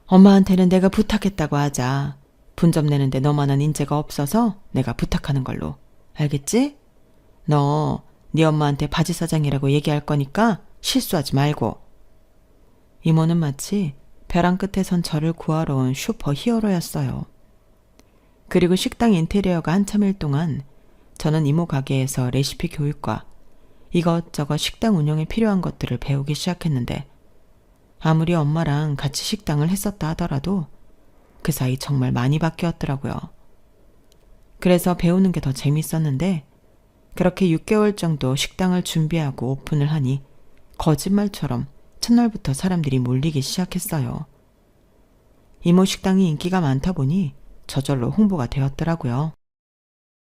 엄마한테는 내가 부탁했다고 하자. 분점 내는데 너만한 인재가 없어서 내가 부탁하는 걸로. 알겠지? 너 네 엄마한테 바지사장이라고 얘기할 거니까 실수하지 말고. 이모는 마치 벼랑 끝에 선 저를 구하러 온 슈퍼 히어로였어요. 그리고 식당 인테리어가 한참일 동안 저는 이모 가게에서 레시피 교육과 이것저것 식당 운영에 필요한 것들을 배우기 시작했는데 아무리 엄마랑 같이 식당을 했었다 하더라도 그 사이 정말 많이 바뀌었더라고요. 그래서 배우는 게 더 재밌었는데 그렇게 6개월 정도 식당을 준비하고 오픈을 하니 거짓말처럼 첫날부터 사람들이 몰리기 시작했어요. 이모 식당이 인기가 많다 보니 저절로 홍보가 되었더라고요.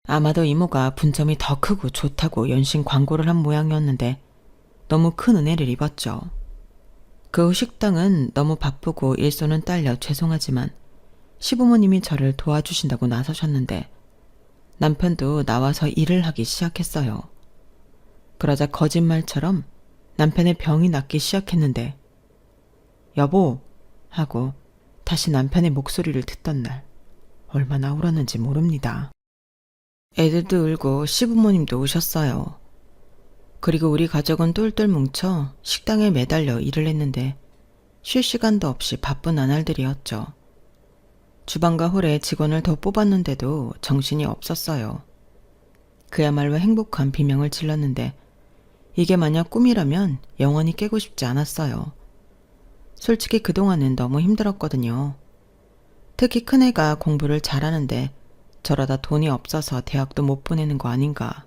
아마도 이모가 분점이 더 크고 좋다고 연신 광고를 한 모양이었는데 너무 큰 은혜를 입었죠. 그 후 식당은 너무 바쁘고 일손은 딸려 죄송하지만 시부모님이 저를 도와주신다고 나서셨는데 남편도 나와서 일을 하기 시작했어요. 그러자 거짓말처럼 남편의 병이 낫기 시작했는데 여보 하고 다시 남편의 목소리를 듣던 날 얼마나 울었는지 모릅니다. 애들도 울고 시부모님도 우셨어요. 그리고 우리 가족은 똘똘 뭉쳐 식당에 매달려 일을 했는데 쉴 시간도 없이 바쁜 나날들이었죠. 주방과 홀에 직원을 더 뽑았는데도 정신이 없었어요. 그야말로 행복한 비명을 질렀는데 이게 만약 꿈이라면 영원히 깨고 싶지 않았어요. 솔직히 그동안은 너무 힘들었거든요. 특히 큰애가 공부를 잘하는데 저러다 돈이 없어서 대학도 못 보내는 거 아닌가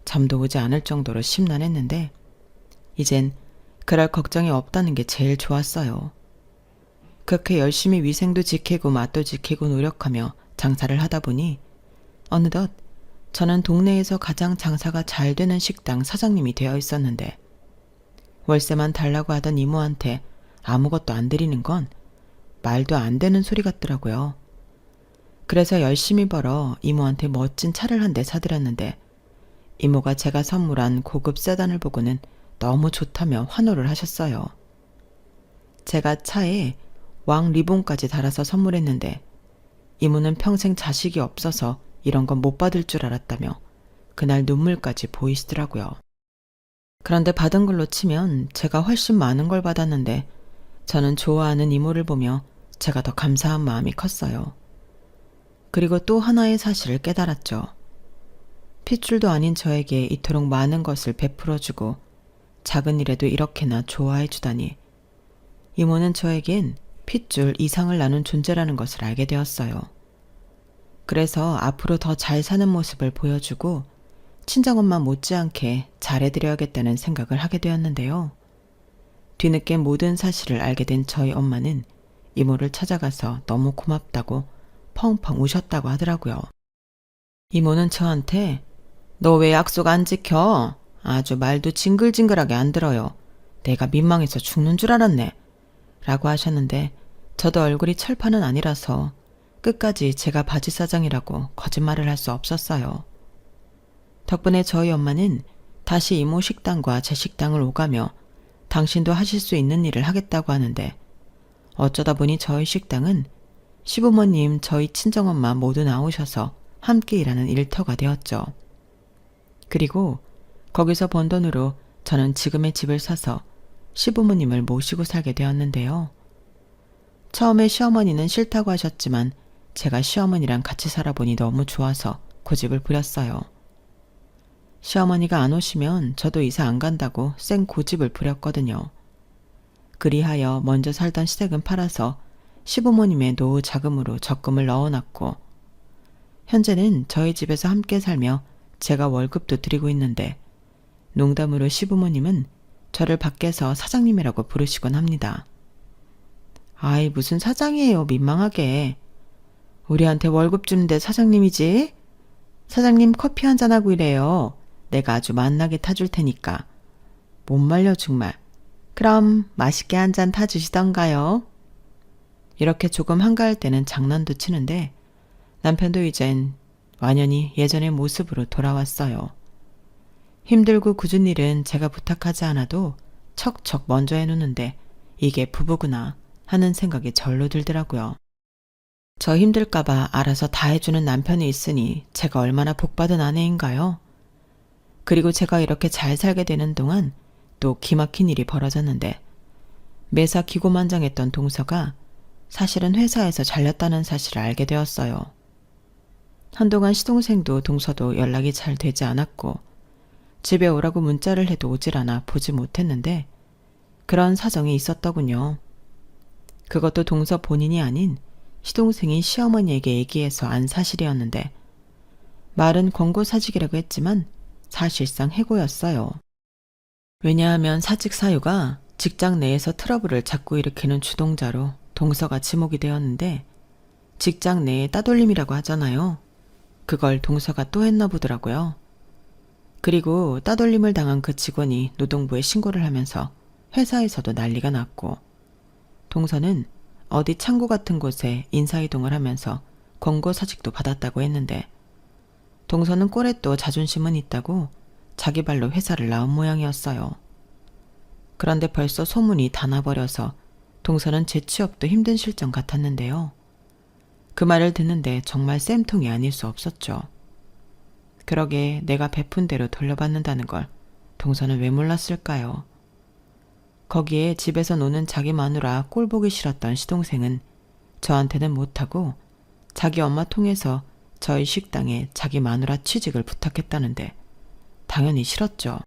잠도 오지 않을 정도로 심란했는데 이젠 그럴 걱정이 없다는 게 제일 좋았어요. 그렇게 열심히 위생도 지키고 맛도 지키고 노력하며 장사를 하다 보니 어느덧 저는 동네에서 가장 장사가 잘 되는 식당 사장님이 되어 있었는데 월세만 달라고 하던 이모한테 아무것도 안 드리는 건 말도 안 되는 소리 같더라고요. 그래서 열심히 벌어 이모한테 멋진 차를 한 대 사드렸는데 이모가 제가 선물한 고급 세단을 보고는 너무 좋다며 환호를 하셨어요. 제가 차에 왕 리본까지 달아서 선물했는데 이모는 평생 자식이 없어서 이런 건 못 받을 줄 알았다며 그날 눈물까지 보이시더라고요. 그런데 받은 걸로 치면 제가 훨씬 많은 걸 받았는데 저는 좋아하는 이모를 보며 제가 더 감사한 마음이 컸어요. 그리고 또 하나의 사실을 깨달았죠. 핏줄도 아닌 저에게 이토록 많은 것을 베풀어주고 작은 일에도 이렇게나 좋아해주다니 이모는 저에겐 핏줄 이상을 나눈 존재라는 것을 알게 되었어요. 그래서 앞으로 더 잘 사는 모습을 보여주고 친정엄마 못지않게 잘해드려야겠다는 생각을 하게 되었는데요. 뒤늦게 모든 사실을 알게 된 저희 엄마는 이모를 찾아가서 너무 고맙다고 펑펑 우셨다고 하더라고요. 이모는 저한테 너 왜 약속 안 지켜? 아주 말도 징글징글하게 안 들어요. 내가 민망해서 죽는 줄 알았네. 라고 하셨는데 저도 얼굴이 철판은 아니라서 끝까지 제가 바지사장이라고 거짓말을 할 수 없었어요. 덕분에 저희 엄마는 다시 이모 식당과 제 식당을 오가며 당신도 하실 수 있는 일을 하겠다고 하는데 어쩌다 보니 저희 식당은 시부모님, 저희 친정엄마 모두 나오셔서 함께 일하는 일터가 되었죠. 그리고 거기서 번 돈으로 저는 지금의 집을 사서 시부모님을 모시고 살게 되었는데요. 처음에 시어머니는 싫다고 하셨지만 제가 시어머니랑 같이 살아보니 너무 좋아서 고집을 부렸어요. 시어머니가 안 오시면 저도 이사 안 간다고 쌩 고집을 부렸거든요. 그리하여 먼저 살던 시댁은 팔아서 시부모님의 노후 자금으로 적금을 넣어놨고 현재는 저희 집에서 함께 살며 제가 월급도 드리고 있는데 농담으로 시부모님은 저를 밖에서 사장님이라고 부르시곤 합니다. 아이 무슨 사장이에요 민망하게. 우리한테 월급 주는데 사장님이지? 사장님 커피 한잔하고 이래요. 내가 아주 맛나게 타줄 테니까. 못 말려 정말. 그럼 맛있게 한 잔 타주시던가요? 이렇게 조금 한가할 때는 장난도 치는데 남편도 이젠 완연히 예전의 모습으로 돌아왔어요. 힘들고 굳은 일은 제가 부탁하지 않아도 척척 먼저 해놓는데 이게 부부구나 하는 생각이 절로 들더라고요. 저 힘들까봐 알아서 다 해주는 남편이 있으니 제가 얼마나 복받은 아내인가요? 그리고 제가 이렇게 잘 살게 되는 동안 또 기막힌 일이 벌어졌는데 매사 기고만장했던 동서가 사실은 회사에서 잘렸다는 사실을 알게 되었어요. 한동안 시동생도 동서도 연락이 잘 되지 않았고 집에 오라고 문자를 해도 오질 않아 보지 못했는데 그런 사정이 있었더군요. 그것도 동서 본인이 아닌 시동생이 시어머니에게 얘기해서 안 사실이었는데 말은 권고사직이라고 했지만 사실상 해고였어요. 왜냐하면 사직 사유가 직장 내에서 트러블을 자꾸 일으키는 주동자로 동서가 지목이 되었는데 직장 내에 따돌림이라고 하잖아요. 그걸 동서가 또 했나 보더라고요. 그리고 따돌림을 당한 그 직원이 노동부에 신고를 하면서 회사에서도 난리가 났고 동서는 어디 창고 같은 곳에 인사이동을 하면서 권고사직도 받았다고 했는데 동서는 꼴에 또 자존심은 있다고 자기 발로 회사를 나온 모양이었어요. 그런데 벌써 소문이 다 나버려서 동서는 재취업도 힘든 실정 같았는데요. 그 말을 듣는데 정말 쌤통이 아닐 수 없었죠. 그러게 내가 베푼 대로 돌려받는다는 걸 동서는 왜 몰랐을까요? 거기에 집에서 노는 자기 마누라 꼴 보기 싫었던 시동생은 저한테는 못하고 자기 엄마 통해서 저희 식당에 자기 마누라 취직을 부탁했다는데 당연히 싫었죠.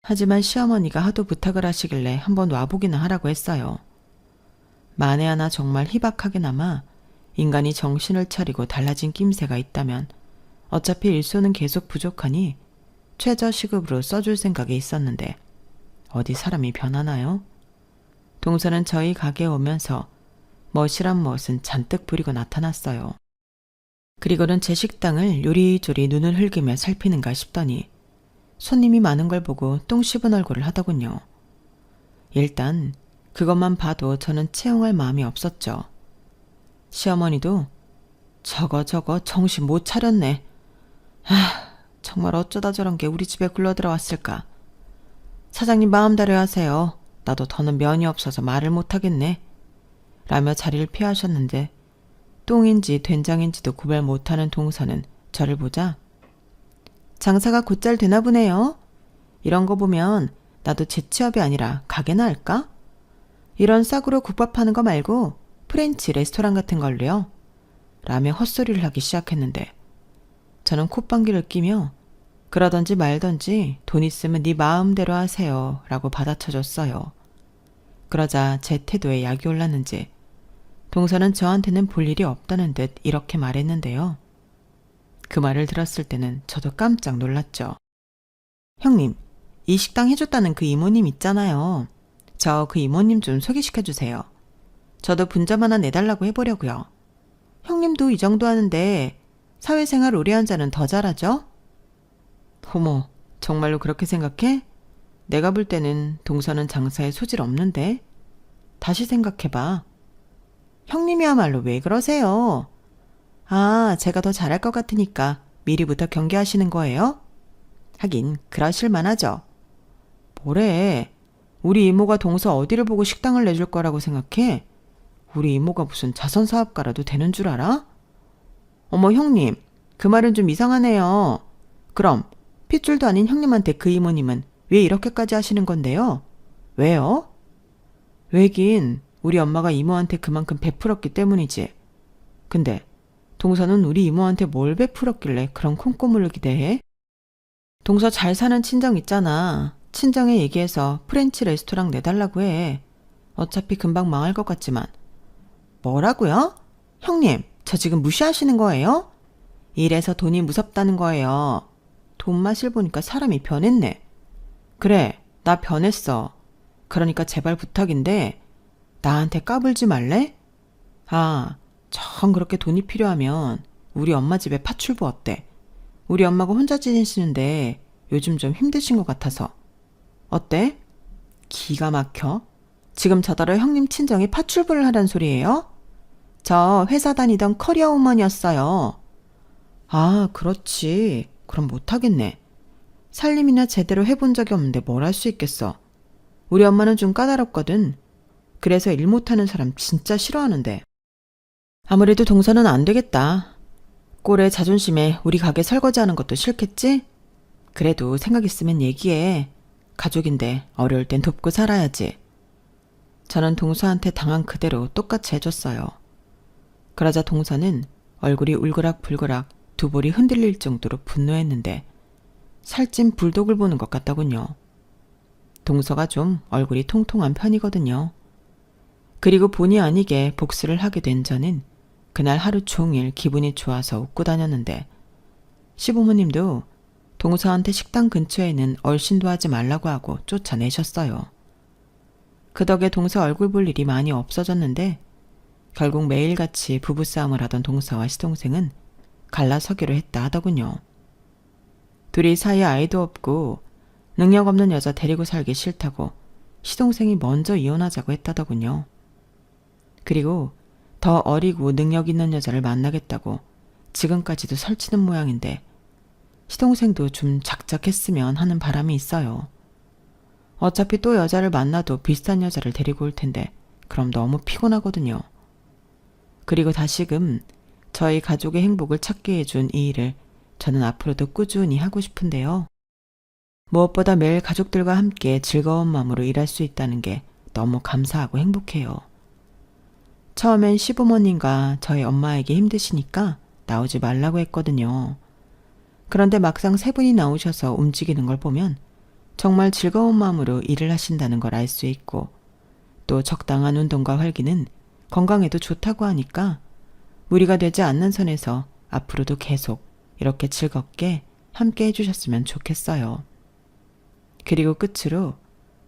하지만 시어머니가 하도 부탁을 하시길래 한번 와보기나 하라고 했어요. 만에 하나 정말 희박하게나마 인간이 정신을 차리고 달라진 낌새가 있다면 어차피 일손은 계속 부족하니 최저시급으로 써줄 생각이 있었는데 어디 사람이 변하나요? 동서는 저희 가게에 오면서 멋이란 멋은 잔뜩 부리고 나타났어요. 그리고는 제 식당을 요리조리 눈을 흘기며 살피는가 싶더니 손님이 많은 걸 보고 똥 씹은 얼굴을 하더군요. 일단 그것만 봐도 저는 채용할 마음이 없었죠. 시어머니도 저거 정신 못 차렸네. 정말 어쩌다 저런 게 우리 집에 굴러들어왔을까. 사장님 마음대로 하세요. 나도 더는 면이 없어서 말을 못하겠네. 라며 자리를 피하셨는데 똥인지 된장인지도 구별 못하는 동서는 저를 보자 장사가 곧잘 되나 보네요. 이런 거 보면 나도 재취업이 아니라 가게나 할까? 이런 싸구려 국밥 하는 거 말고 프렌치 레스토랑 같은 걸로요. 라며 헛소리를 하기 시작했는데 저는 콧방귀를 끼며 그러던지 말던지 돈 있으면 네 마음대로 하세요 라고 받아쳐줬어요. 그러자 제 태도에 약이 올랐는지 동서는 저한테는 볼 일이 없다는 듯 이렇게 말했는데요. 그 말을 들었을 때는 저도 깜짝 놀랐죠. 형님, 이 식당 해줬다는 그 이모님 있잖아요. 저 그 이모님 좀 소개시켜주세요. 저도 분점 하나 내달라고 해보려고요. 형님도 이 정도 하는데 사회생활 오래 한 자는 더 잘하죠? 어머, 정말로 그렇게 생각해? 내가 볼 때는 동서는 장사에 소질 없는데? 다시 생각해봐. 형님이야말로 왜 그러세요? 아, 제가 더 잘할 것 같으니까 미리부터 경계하시는 거예요? 하긴 그러실 만하죠. 뭐래? 우리 이모가 동서 어디를 보고 식당을 내줄 거라고 생각해? 우리 이모가 무슨 자선사업가라도 되는 줄 알아? 어머 형님, 그 말은 좀 이상하네요. 그럼 핏줄도 아닌 형님한테 그 이모님은 왜 이렇게까지 하시는 건데요? 왜요? 왜긴 우리 엄마가 이모한테 그만큼 베풀었기 때문이지. 근데 동서는 우리 이모한테 뭘 베풀었길래 그런 콩고물을 기대해? 동서 잘 사는 친정 있잖아. 친정에 얘기해서 프렌치 레스토랑 내달라고 해. 어차피 금방 망할 것 같지만. 뭐라고요? 형님, 저 지금 무시하시는 거예요? 이래서 돈이 무섭다는 거예요. 돈 맛을 보니까 사람이 변했네. 그래, 나 변했어. 그러니까 제발 부탁인데 나한테 까불지 말래? 아, 정 그렇게 돈이 필요하면 우리 엄마 집에 파출부 어때? 우리 엄마가 혼자 지내시는데 요즘 좀 힘드신 것 같아서. 어때? 기가 막혀. 지금 저더러 형님 친정에 파출부를 하란 소리예요? 저 회사 다니던 커리어 우먼이었어요. 아, 그렇지. 그럼 못하겠네. 살림이나 제대로 해본 적이 없는데 뭘 할 수 있겠어. 우리 엄마는 좀 까다롭거든. 그래서 일 못하는 사람 진짜 싫어하는데. 아무래도 동서는 안 되겠다. 꼴의 자존심에 우리 가게 설거지하는 것도 싫겠지? 그래도 생각 있으면 얘기해. 가족인데 어려울 땐 돕고 살아야지. 저는 동서한테 당한 그대로 똑같이 해줬어요. 그러자 동서는 얼굴이 울그락불그락 두 볼이 흔들릴 정도로 분노했는데 살찐 불독을 보는 것 같더군요. 동서가 좀 얼굴이 통통한 편이거든요. 그리고 본의 아니게 복수를 하게 된 저는 그날 하루 종일 기분이 좋아서 웃고 다녔는데 시부모님도 동서한테 식당 근처에는 얼씬도 하지 말라고 하고 쫓아내셨어요. 그 덕에 동서 얼굴 볼 일이 많이 없어졌는데 결국 매일같이 부부싸움을 하던 동서와 시동생은 갈라서기로 했다 하더군요. 둘이 사이에 아이도 없고 능력 없는 여자 데리고 살기 싫다고 시동생이 먼저 이혼하자고 했다더군요. 그리고 더 어리고 능력 있는 여자를 만나겠다고 지금까지도 설치는 모양인데 시동생도 좀 작작했으면 하는 바람이 있어요. 어차피 또 여자를 만나도 비슷한 여자를 데리고 올 텐데 그럼 너무 피곤하거든요. 그리고 다시금 저희 가족의 행복을 찾게 해준 이 일을 저는 앞으로도 꾸준히 하고 싶은데요. 무엇보다 매일 가족들과 함께 즐거운 마음으로 일할 수 있다는 게 너무 감사하고 행복해요. 처음엔 시부모님과 저희 엄마에게 힘드시니까 나오지 말라고 했거든요. 그런데 막상 세 분이 나오셔서 움직이는 걸 보면 정말 즐거운 마음으로 일을 하신다는 걸 알 수 있고 또 적당한 운동과 활기는 건강에도 좋다고 하니까 무리가 되지 않는 선에서 앞으로도 계속 이렇게 즐겁게 함께 해주셨으면 좋겠어요. 그리고 끝으로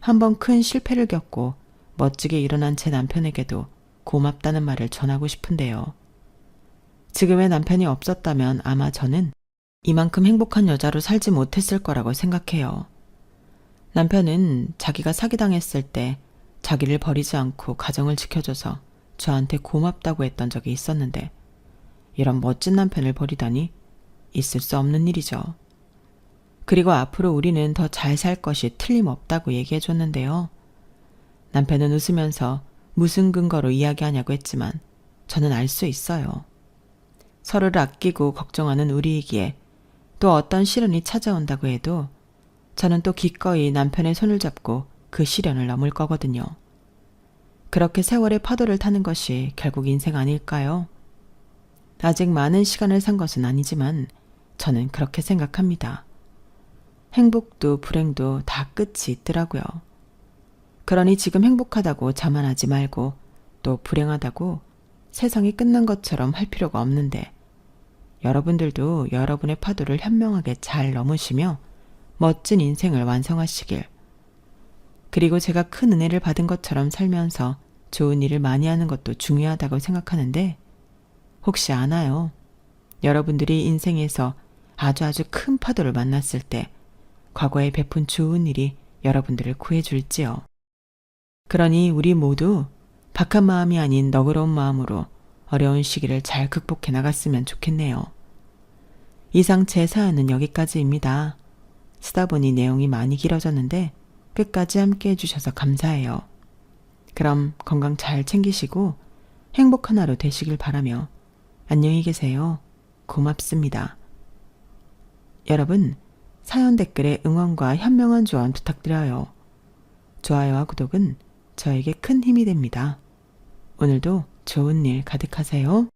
한번 큰 실패를 겪고 멋지게 일어난 제 남편에게도 고맙다는 말을 전하고 싶은데요. 지금의 남편이 없었다면 아마 저는 이만큼 행복한 여자로 살지 못했을 거라고 생각해요. 남편은 자기가 사기당했을 때 자기를 버리지 않고 가정을 지켜줘서 저한테 고맙다고 했던 적이 있었는데 이런 멋진 남편을 버리다니 있을 수 없는 일이죠. 그리고 앞으로 우리는 더 잘 살 것이 틀림없다고 얘기해줬는데요. 남편은 웃으면서 무슨 근거로 이야기하냐고 했지만 저는 알 수 있어요. 서로를 아끼고 걱정하는 우리이기에 또 어떤 시련이 찾아온다고 해도 저는 또 기꺼이 남편의 손을 잡고 그 시련을 넘을 거거든요. 그렇게 세월의 파도를 타는 것이 결국 인생 아닐까요? 아직 많은 시간을 산 것은 아니지만 저는 그렇게 생각합니다. 행복도 불행도 다 끝이 있더라고요. 그러니 지금 행복하다고 자만하지 말고 또 불행하다고 세상이 끝난 것처럼 할 필요가 없는데 여러분들도 여러분의 파도를 현명하게 잘 넘으시며 멋진 인생을 완성하시길. 그리고 제가 큰 은혜를 받은 것처럼 살면서 좋은 일을 많이 하는 것도 중요하다고 생각하는데 혹시 아나요? 여러분들이 인생에서 아주 큰 파도를 만났을 때 과거에 베푼 좋은 일이 여러분들을 구해줄지요. 그러니 우리 모두 박한 마음이 아닌 너그러운 마음으로 어려운 시기를 잘 극복해 나갔으면 좋겠네요. 이상 제 사연은 여기까지입니다. 쓰다 보니 내용이 많이 길어졌는데 끝까지 함께 해주셔서 감사해요. 그럼 건강 잘 챙기시고 행복한 하루 되시길 바라며 안녕히 계세요. 고맙습니다. 여러분, 사연 댓글에 응원과 현명한 조언 부탁드려요. 좋아요와 구독은 저에게 큰 힘이 됩니다. 오늘도 좋은 일 가득하세요.